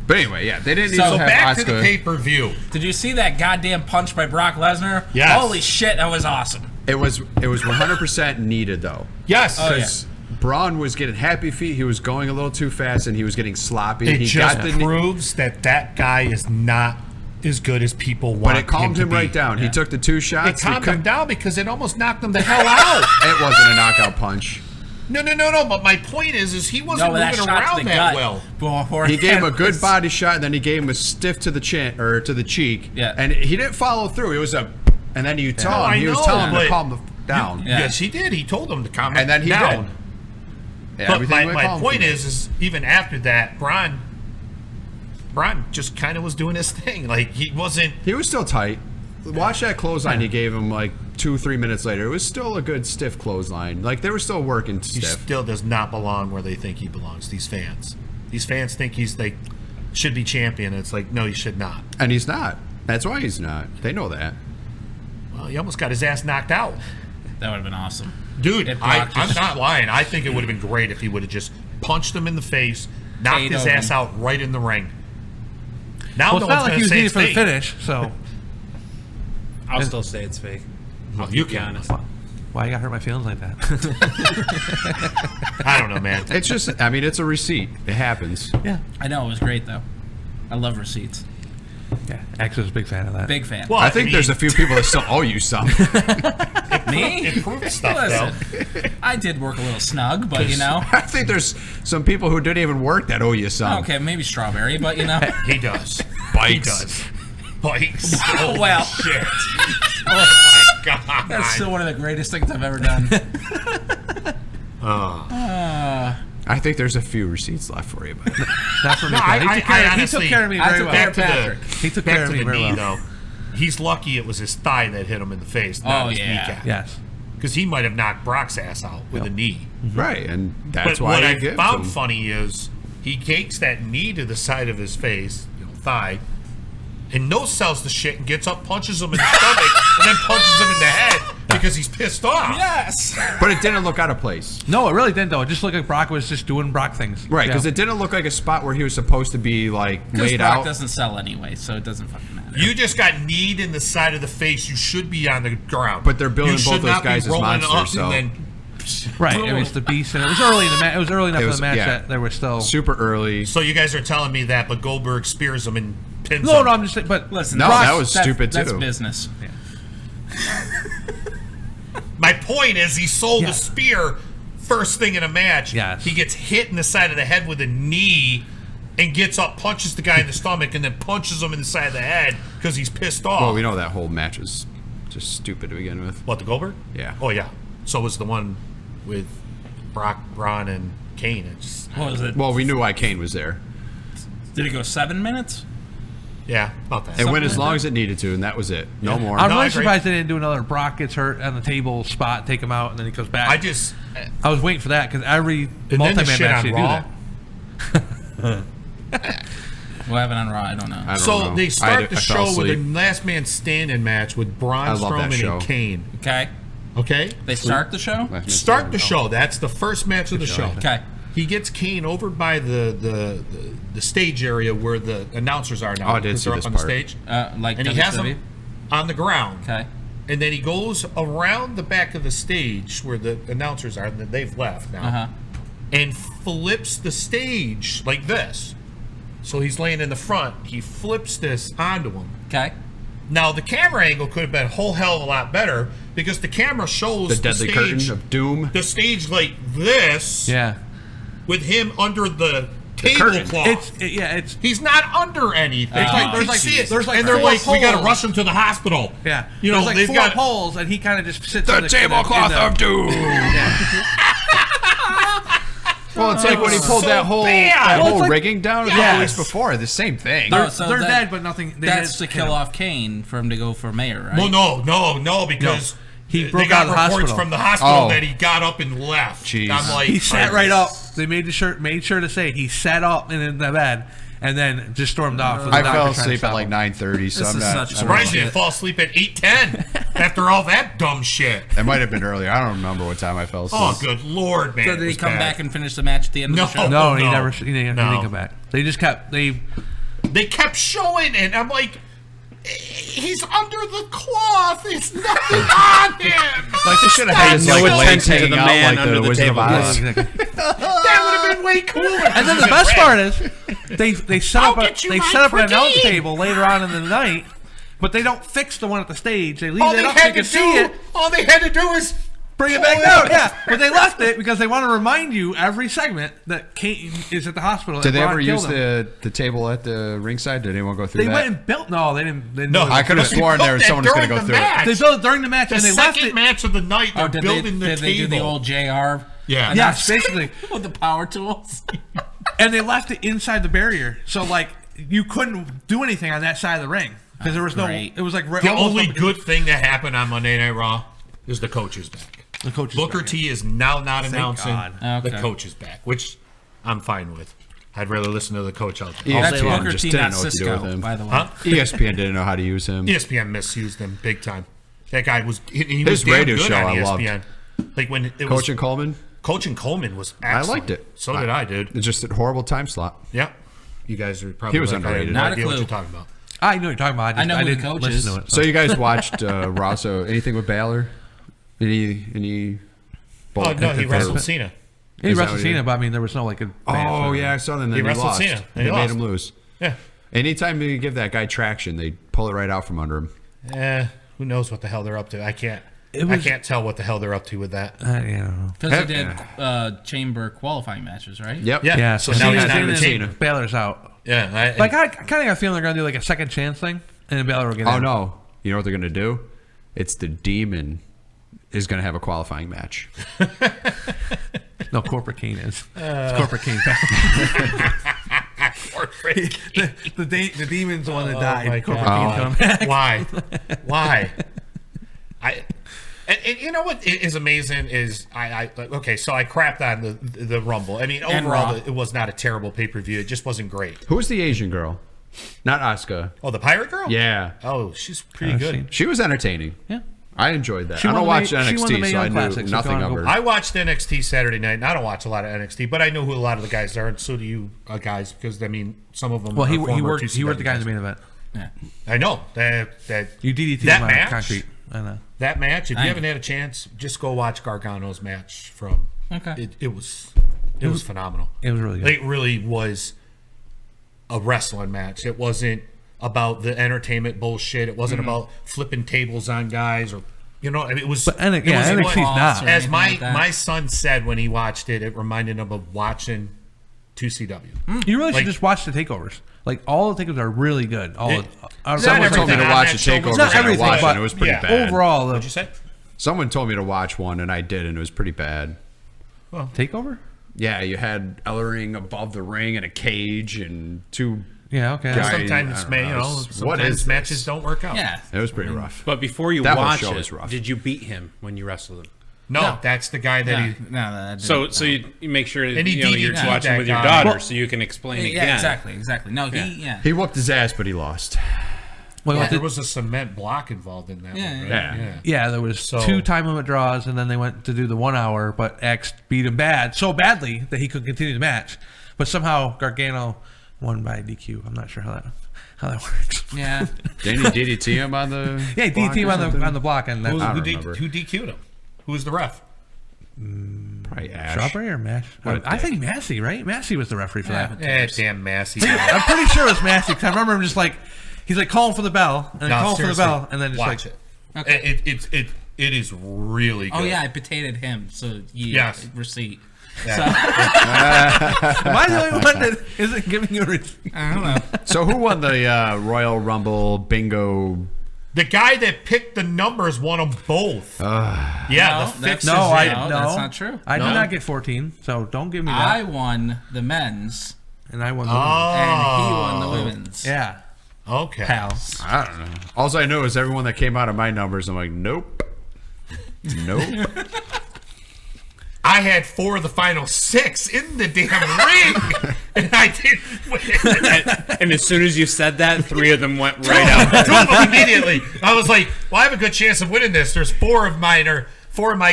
But anyway, yeah, they didn't. So have back Asuka. to the pay-per-view. Did you see that goddamn punch by Brock Lesnar? Yes. Holy shit, that was awesome. It was 100% needed though. Yes. Because Braun was getting happy feet. He was going a little too fast, and he was getting sloppy. It he just got the proves that guy is not as good as people want. But it calmed him him to right be. down. He took the 2 shots. It calmed him down because it almost knocked him the hell out. It wasn't a knockout punch. No. But my point is he wasn't that moving shot to around the that gut well. He gave him a good body shot, and then he gave him a stiff to the chin or to the cheek. Yeah. And he didn't follow through. It was a, and then he told him, he was telling him to calm down. Yes, he did. He told him to calm And then he down. did. Yeah, But everything went my calm point for him. is even after that, Braun just kind of was doing his thing. Like he wasn't. He was still tight. Watch that clothesline he gave him like 2-3 minutes later. It was still a good stiff clothesline. Like they were still working He stiff. still does not belong where they think he belongs. These fans think he's like should be champion. And it's like no, he should not. And he's not. That's why he's not. They know that. Well, he almost got his ass knocked out. That would have been awesome. Dude, If Brock I'm just- not lying. I think it would have been great if he would have just punched him in the face, knocked his KO'd ass him. out right in the ring. Now Well, no it's not one's like going he to was say needed it's for the fake. finish, so. I'll still say it's fake. Well, you Be can. honest. Why you got hurt my feelings like that? I don't know, man. It's just, I mean, it's a receipt. It happens. Yeah. I know, it was great, though. I love receipts. Yeah, X was a big fan of that. Big fan. Well, I think there's a few people that still owe you some. Me? Improved stuff, Listen, though. I did work a little snug, but you know. I think there's some people who didn't even work that owe you some. Okay, maybe Strawberry, but you know. He does. Bikes. He does. Bikes. Wow, Oh, well. shit. Oh, my God. That's still one of the greatest things I've ever done. I think there's a few receipts left for you, but Not for me. No, He took care of- he honestly, took care of me very well. back to Patrick. He took back care of to me the very knee, well. though. He's lucky it was his thigh that hit him in the face, not Oh, his yeah. kneecap. Yes. Because he might have knocked Brock's ass out with a knee. right, and that's But why what I I give found him. funny is he takes that knee to the side of his face, thigh, and no sells the shit and gets up, punches him in the stomach, and then punches him in the head because he's pissed off. Yes. But it didn't look out of place. No, it really didn't, though. It just looked like Brock was just doing Brock things. Right, because Yeah. it didn't look like a spot where he was supposed to be like Because laid Brock out. doesn't sell anyway, so it doesn't fucking matter. You just got kneed in the side of the face. You should be on the ground. But they're billing You should both those not be guys as rolling monsters, up so- and then Right, it was the beast, and it was early in the match. It was early enough It in was- the match yeah. that there was still. Super early. So you guys are telling me that, but Goldberg spears him and pins No, him. no, I'm just saying. But Listen, No, Brock- that was stupid, That's too. business. My point is, he sold Yeah. a spear first thing in a match. Yes. He gets hit in the side of the head with a knee and gets up, punches the guy in the stomach, and then punches him in the side of the head because he's pissed off. Well, we know that whole match is just stupid to begin with. What, the Goldberg? Yeah. Oh, yeah. So was the one with Brock, Braun, and Kane. It's, What was it? Well, we knew why Kane was there. Did it go 7 minutes? yeah, about that. It went as long as it needed to, and that was it. No more. I'm No, I really agree. surprised they didn't do another Brock gets hurt on the table spot, take him out, and then he goes back. I was waiting for that because every And then the multi-man shit match on they do Raw. that. What happened on Raw? I don't know. I don't So know. they I start the fell show with a asleep. last man standing match with Braun I love that Strowman show. and Kane. Okay. Okay? They start the show? Start the show. That's the first match of the show. Okay. He gets Kane over by the stage area where the announcers are now. Oh, I did because see they're this up on the part. stage. Like And he has WWE? him on the ground. Okay. And then he goes around the back of the stage where the announcers are, and then they've left now, Uh-huh. and flips the stage like this. So he's laying in the front. He flips this onto him. Okay. Now the camera angle could have been a whole hell of a lot better because the camera shows The deadly stage, curtain of doom. the stage like this, Yeah. with him under the curtain. tablecloth. It's He's not under anything. It's like- You there's can like- see it. there's like and they're four like, we got to poles. rush him to the hospital. yeah. You know, There's like they've 4 got poles, and he kind of just sits The in tablecloth of doom. Well, it's like when he pulled So that whole bad. Well, it's like- rigging down a couple weeks before. The same thing. They're, so they're that- dead, but nothing. They That's to did- kill off Kane for him to go for mayor, right? Well, no, because He they broke got out of the reports hospital. from the hospital Oh. that he got up and left. Jeez. I'm like, He sat right up. They made sure to say he sat up in the bed and then just stormed off. with the I doctor fell trying to asleep stop at like him. 9:30, so This I'm is not. such I don't surprised know. you didn't fall asleep at 8:10 after all that dumb shit. It might have been earlier. I don't remember what time I fell asleep. Oh, good lord, man! So it did he was come bad. back and finish the match at the end No. of the show? No, he No. never. He didn't No. come back. They just kept. They kept showing, and I'm like, He's under the cloth. It's nothing on him. Like they should have had his No like legs attention to hanging the out man like under the the Wizard of table. Oz. That would have been way cooler. And then the best part is they set up get you they my set up an announce protein. table later on in the night, but they don't fix the one at the stage. They leave All it they up so you had can to see it. all they had to do is Bring it back down, yeah. But they left it because they want to remind you every segment that Kane is at the hospital. Did and they Braun ever killed use him. the table at the ringside? Did anyone go through They that? went and built. No, they didn't. No, I could have sworn there was someone was going to go through it. They built it during the match The and they left second it. match of the night, they're did building they, the did table. they do the old JR? Yeah. Yes, basically. With the power tools. And they left it inside the barrier, so like you couldn't do anything on that side of the ring because there was no. Great. It was like The almost only up- good thing that happened on Monday Night Raw is the coach is back. The coach is Booker back. T is now not Thank announcing God. the Okay. coach is back, which I'm fine with. I'd rather listen to the coach all day. That's ESPN Booker just T, didn't not know what to do Cisco, with him. by the way. Huh? ESPN didn't know how to use him. ESPN misused him big time. That guy was he His was damn radio good show on I ESPN. Like when it was Coach and Coleman? Coach and Coleman was I excellent. liked it. So did I, dude. It's just a horrible time slot. Yeah. You guys are probably He was like, I have underrated. no Not a idea what clue. you're talking about. I know what you're talking about. I know I who the didn't coach listen is. to it. So you guys watched Raw, so anything with Balor? Any Oh no, he or- wrestled Cena. He Is that wrestled what he Cena, did? but I mean there was no like a. Oh yeah, I saw them. Then He he wrestled lost. Cena, and They he made lost. him lose. Yeah. Anytime you give that guy traction, they pull it right out from under him. Who knows what the hell they're up to? I can't tell what the hell they're up to with that. You know. Because they did chamber qualifying matches, right? Yep. Yeah. Yeah. So now he's not in the Cena, team. Baylor's out. Yeah. Like I kind of got a feeling they're gonna do like a second chance thing, and then Baylor will get. Oh in. no! You know what they're gonna do? It's the Demon is gonna have a qualifying match. No, Corporate Kane is. It's Corporate Kane. the demon's the one that died. my Corporate God. Kane's coming back. Why? And you know what is amazing is okay, so I crapped on the Rumble. I mean, And overall, Raw. it was not a terrible pay per view. It just wasn't great. Who's the Asian girl? Not Asuka. Oh, the Pirate Girl? Yeah, Oh, she's pretty good. she was entertaining. Yeah. I enjoyed that. She I won don't the watch Mae- she won the NXT, Mae so I Young knew Classic, so nothing if you of wanna her. go- I watched NXT Saturday night, and I don't watch a lot of NXT, but I know who a lot of the guys are, and so do you guys, because I mean, some of them. Well, are he former worked 2CW the guy in the guys. main event. Yeah. I know that You DDT that him on match. concrete. I know. That match. If I you know. haven't had a chance, just go watch Gargano's match from. Okay. It was phenomenal. It was really good. It really was a wrestling match. It wasn't about the entertainment bullshit. It wasn't about flipping tables on guys or it was. But it was NXT's what- not. Or As anything my like that. my son said when he watched it, it reminded him of watching 2CW. You really Like- should just watch the takeovers. Like all the takeovers are really good. All It- Someone told me to everything on watch that the show was- takeovers, Not and I everything, watched it, but and it was pretty yeah. bad. overall, What'd you say? Someone told me to watch one, and I did, and it was pretty bad. takeover. Yeah, you had Ellering above the ring in a cage and two. Yeah. Okay. Guys. Sometimes, I don't know. What sometimes is matches this? don't work out. Yeah. It was pretty rough. But before you That whole watch show it, was rough. did you beat him when you wrestled him? No, that's the guy that he. No, that So didn't- so you make sure And he you're DDT'd watching that with your guy. daughter so you can explain Yeah, again. exactly. No, yeah. He whooped his ass, but he lost. Well, Yeah, what there did- was a cement block involved in that Yeah, one, right? yeah. Yeah, there was So- 2 time limit draws, and then they went to do the 1 hour, but X beat him so badly that he couldn't continue the match. But somehow Gargano won by DQ. I'm not sure how that works. Yeah. Didn't he DDT him on the? Yeah, he block DDT him or on something? the block, and that's Who, I who, don't D- remember. who DQ'd him? Who was the ref? Probably Ash. Strawberry or Mash. What a I dick. think Massey, right? Massey was the referee for that. Damn Massey. I'm pretty sure it was Massey. 'Cause I remember him just like he's like calling for the bell and then calling for the seriously, bell, and then just watch like it. It is really good. Oh yeah, I potatoed him. So Yes. receipt. Yeah. So, Am I the only one that isn't giving you a receipt? I don't know. So who won the Royal Rumble bingo? The guy that picked the numbers won them both. Yeah, No, the that's- fixes. No, No, I that's no. not true. I No? did not get 14, so don't give me that. I won the men's, and I won the and he won the women's. yeah, Okay. pal. I don't know. All I know is everyone that came out of my numbers. I'm like, nope, nope. I had 4 of the final 6 in the damn ring, and I didn't win. And as soon as you said that, 3 of them went right out. 2 of them immediately. I was like, well, I have a good chance of winning this. There's 4 of my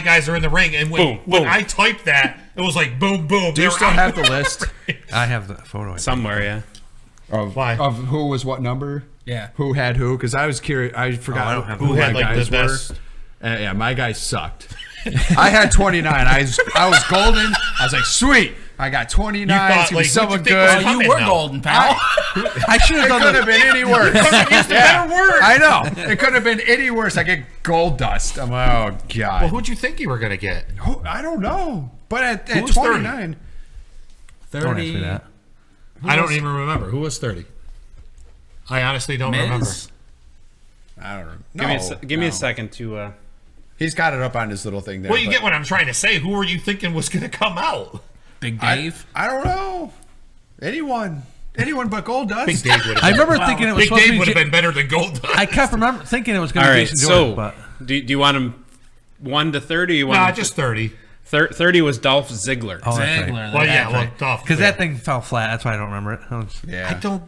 guys are in the ring, and when Boom. I typed that, it was like boom, boom. Do you still have the list I have the photo. Somewhere, yeah. of Why? of who was what number? Yeah. Who had who? Because I was curious. I forgot who had my like guys the were. best. Yeah, my guys sucked. I had 29. I was golden. I was like, sweet. I got 29. It's gonna be someone good. Oh, you were golden, pal. I should have It done could have been any worse. better word. I know. It couldn't have been any worse. I get gold dust. I'm like, oh god. Well, who'd you think you were gonna get? I don't know. But at Who was 29, 30. Don't ask me that. I don't even remember who was 30. I honestly don't Miz? remember. I don't know. Give me a second to. He's got it up on his little thing there. Well, you but get what I'm trying to say. Who were you thinking was gonna come out? Big Dave. I don't know. Anyone but gold dust. Big Dave would have. I remember thinking it was Big supposed to Dave be would have been better than Gold Dust. I kept thinking it was going All to be right, Jason Jordan, so but do you want him 1 to 30? You want Nah, him just 30. 30 was Dolph Ziggler. oh, that's Ziggler. right. Well, yeah, That's well, right. Dolph. Because that thing fell flat. That's why I don't remember it. Yeah. I don't.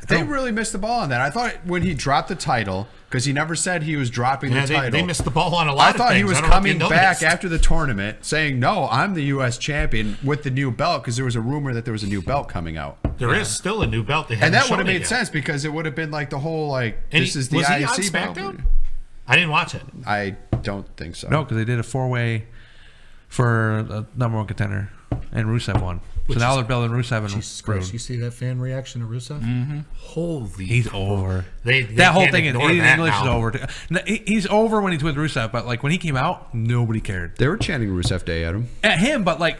They really missed the ball on that. I thought when he dropped the title, because he never said he was dropping Yeah, the title. they missed the ball on a lot I of thought things. he was I don't know if coming you back noticed. after the tournament saying, no, I'm the U.S. champion with the new belt, because there was a rumor that there was a new belt coming out. There is still a new belt. They And haven't that would have shown it made yet. sense, because it would have been like the whole, like, And this is the was he IC on belt. SmackDown? I didn't watch it. I don't think so. No, because they did a 4-way for the number one contender, and Rusev won. So now they're building Rusev and Jesus Brood. Christ, you see that fan reaction to Rusev? Mm-hmm. Holy. He's over. They that whole can't thing in ignore that English is now. over. No, he's over when he's with Rusev, but like when he came out, nobody cared. They were chanting Rusev Day at him. At him, but like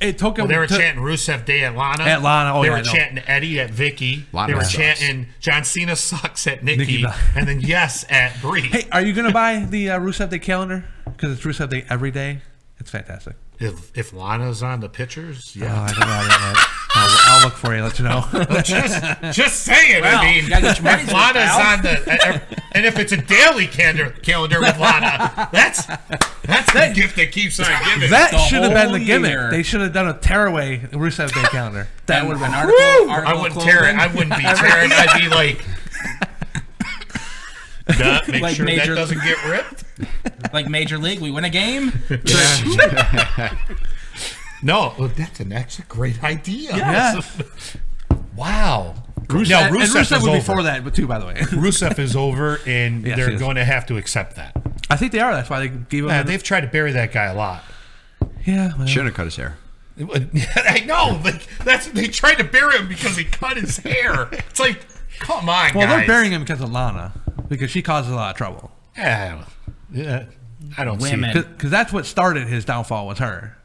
it took him. Well, they were to, chanting Rusev Day at Lana. At Lana, oh, they yeah, were I know. chanting Eddie at Vicky. Lana They were sucks. chanting John Cena sucks at Nikki. Nikki. And then yes at Brie. Hey, are you gonna buy the Rusev Day calendar? Because it's Rusev Day every day. It's fantastic. If Lana's on the pictures, Oh, yeah. I don't know yet. I'll look for you. Let you know. just saying. Well, I mean, you gotta get your money's if worth, Lana's pal. on the, and if it's a daily calendar with Lana, that's the gift that keeps on giving. That The should have been whole the gimmick. year. They should have done a tearaway Rusev Day calendar. That would have been article. I wouldn't tear it. I wouldn't be tearing. I'd be like, make Like sure major- that doesn't get ripped. Like Major League, we win a game. No, that's a great idea. Yes. Wow. Rusev, No, and Rusev Rusev is was over. before that, but too, by the way. Rusev is over, and Yes, they're he is. going to have to accept that. I think they are. That's why they gave him. They've tried to bury that guy a lot. Yeah. Well, Shouldn't have cut his hair. I know. Like they tried to bury him because he cut his hair. It's like, come on, well, guys. they're burying him because of Lana, because she causes a lot of trouble. Yeah, I don't Women. see. Because that's what started his downfall was her.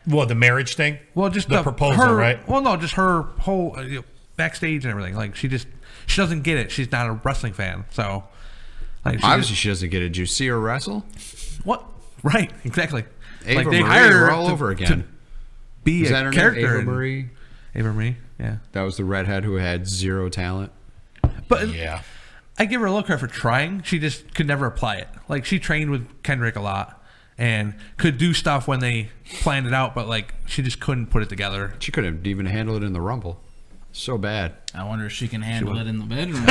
Well, the marriage thing. Well, just the proposal, her, right? Well, no, just her whole backstage and everything. Like she doesn't get it. She's not a wrestling fan, so like Obviously, she doesn't get it. Did you see her wrestle? what? Right, exactly. Ava like they Marie, hired her we're all to- over to again. be Is that a her character. name? Ava in- Marie? Ava Marie, yeah. That was the redhead who had zero talent. But Yeah. I give her a look credit for trying. She just could never apply it. Like she trained with Kendrick a lot and could do stuff when they planned it out, but like she just couldn't put it together. She couldn't even handle it in the Rumble. So bad. I wonder if she can handle it in the bedroom.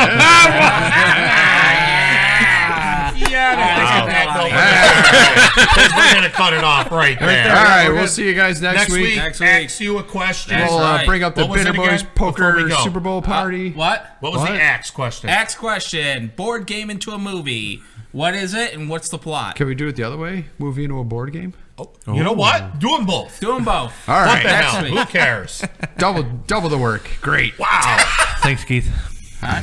We're gonna cut it off right there. All right, we'll see you guys next week. Ask you a question. That's We'll right. bring up the What was it Bitter Boys again before Poker we go? Super Bowl party. What? What was the axe question? Axe question. Board game into a movie. What is it and what's the plot? Can we do it the other way? Movie into a board game? You know what? Do them both. Do them both. All What right. the Next hell? week. Who cares? Double the work. Great. Wow. Thanks, Keith. All right.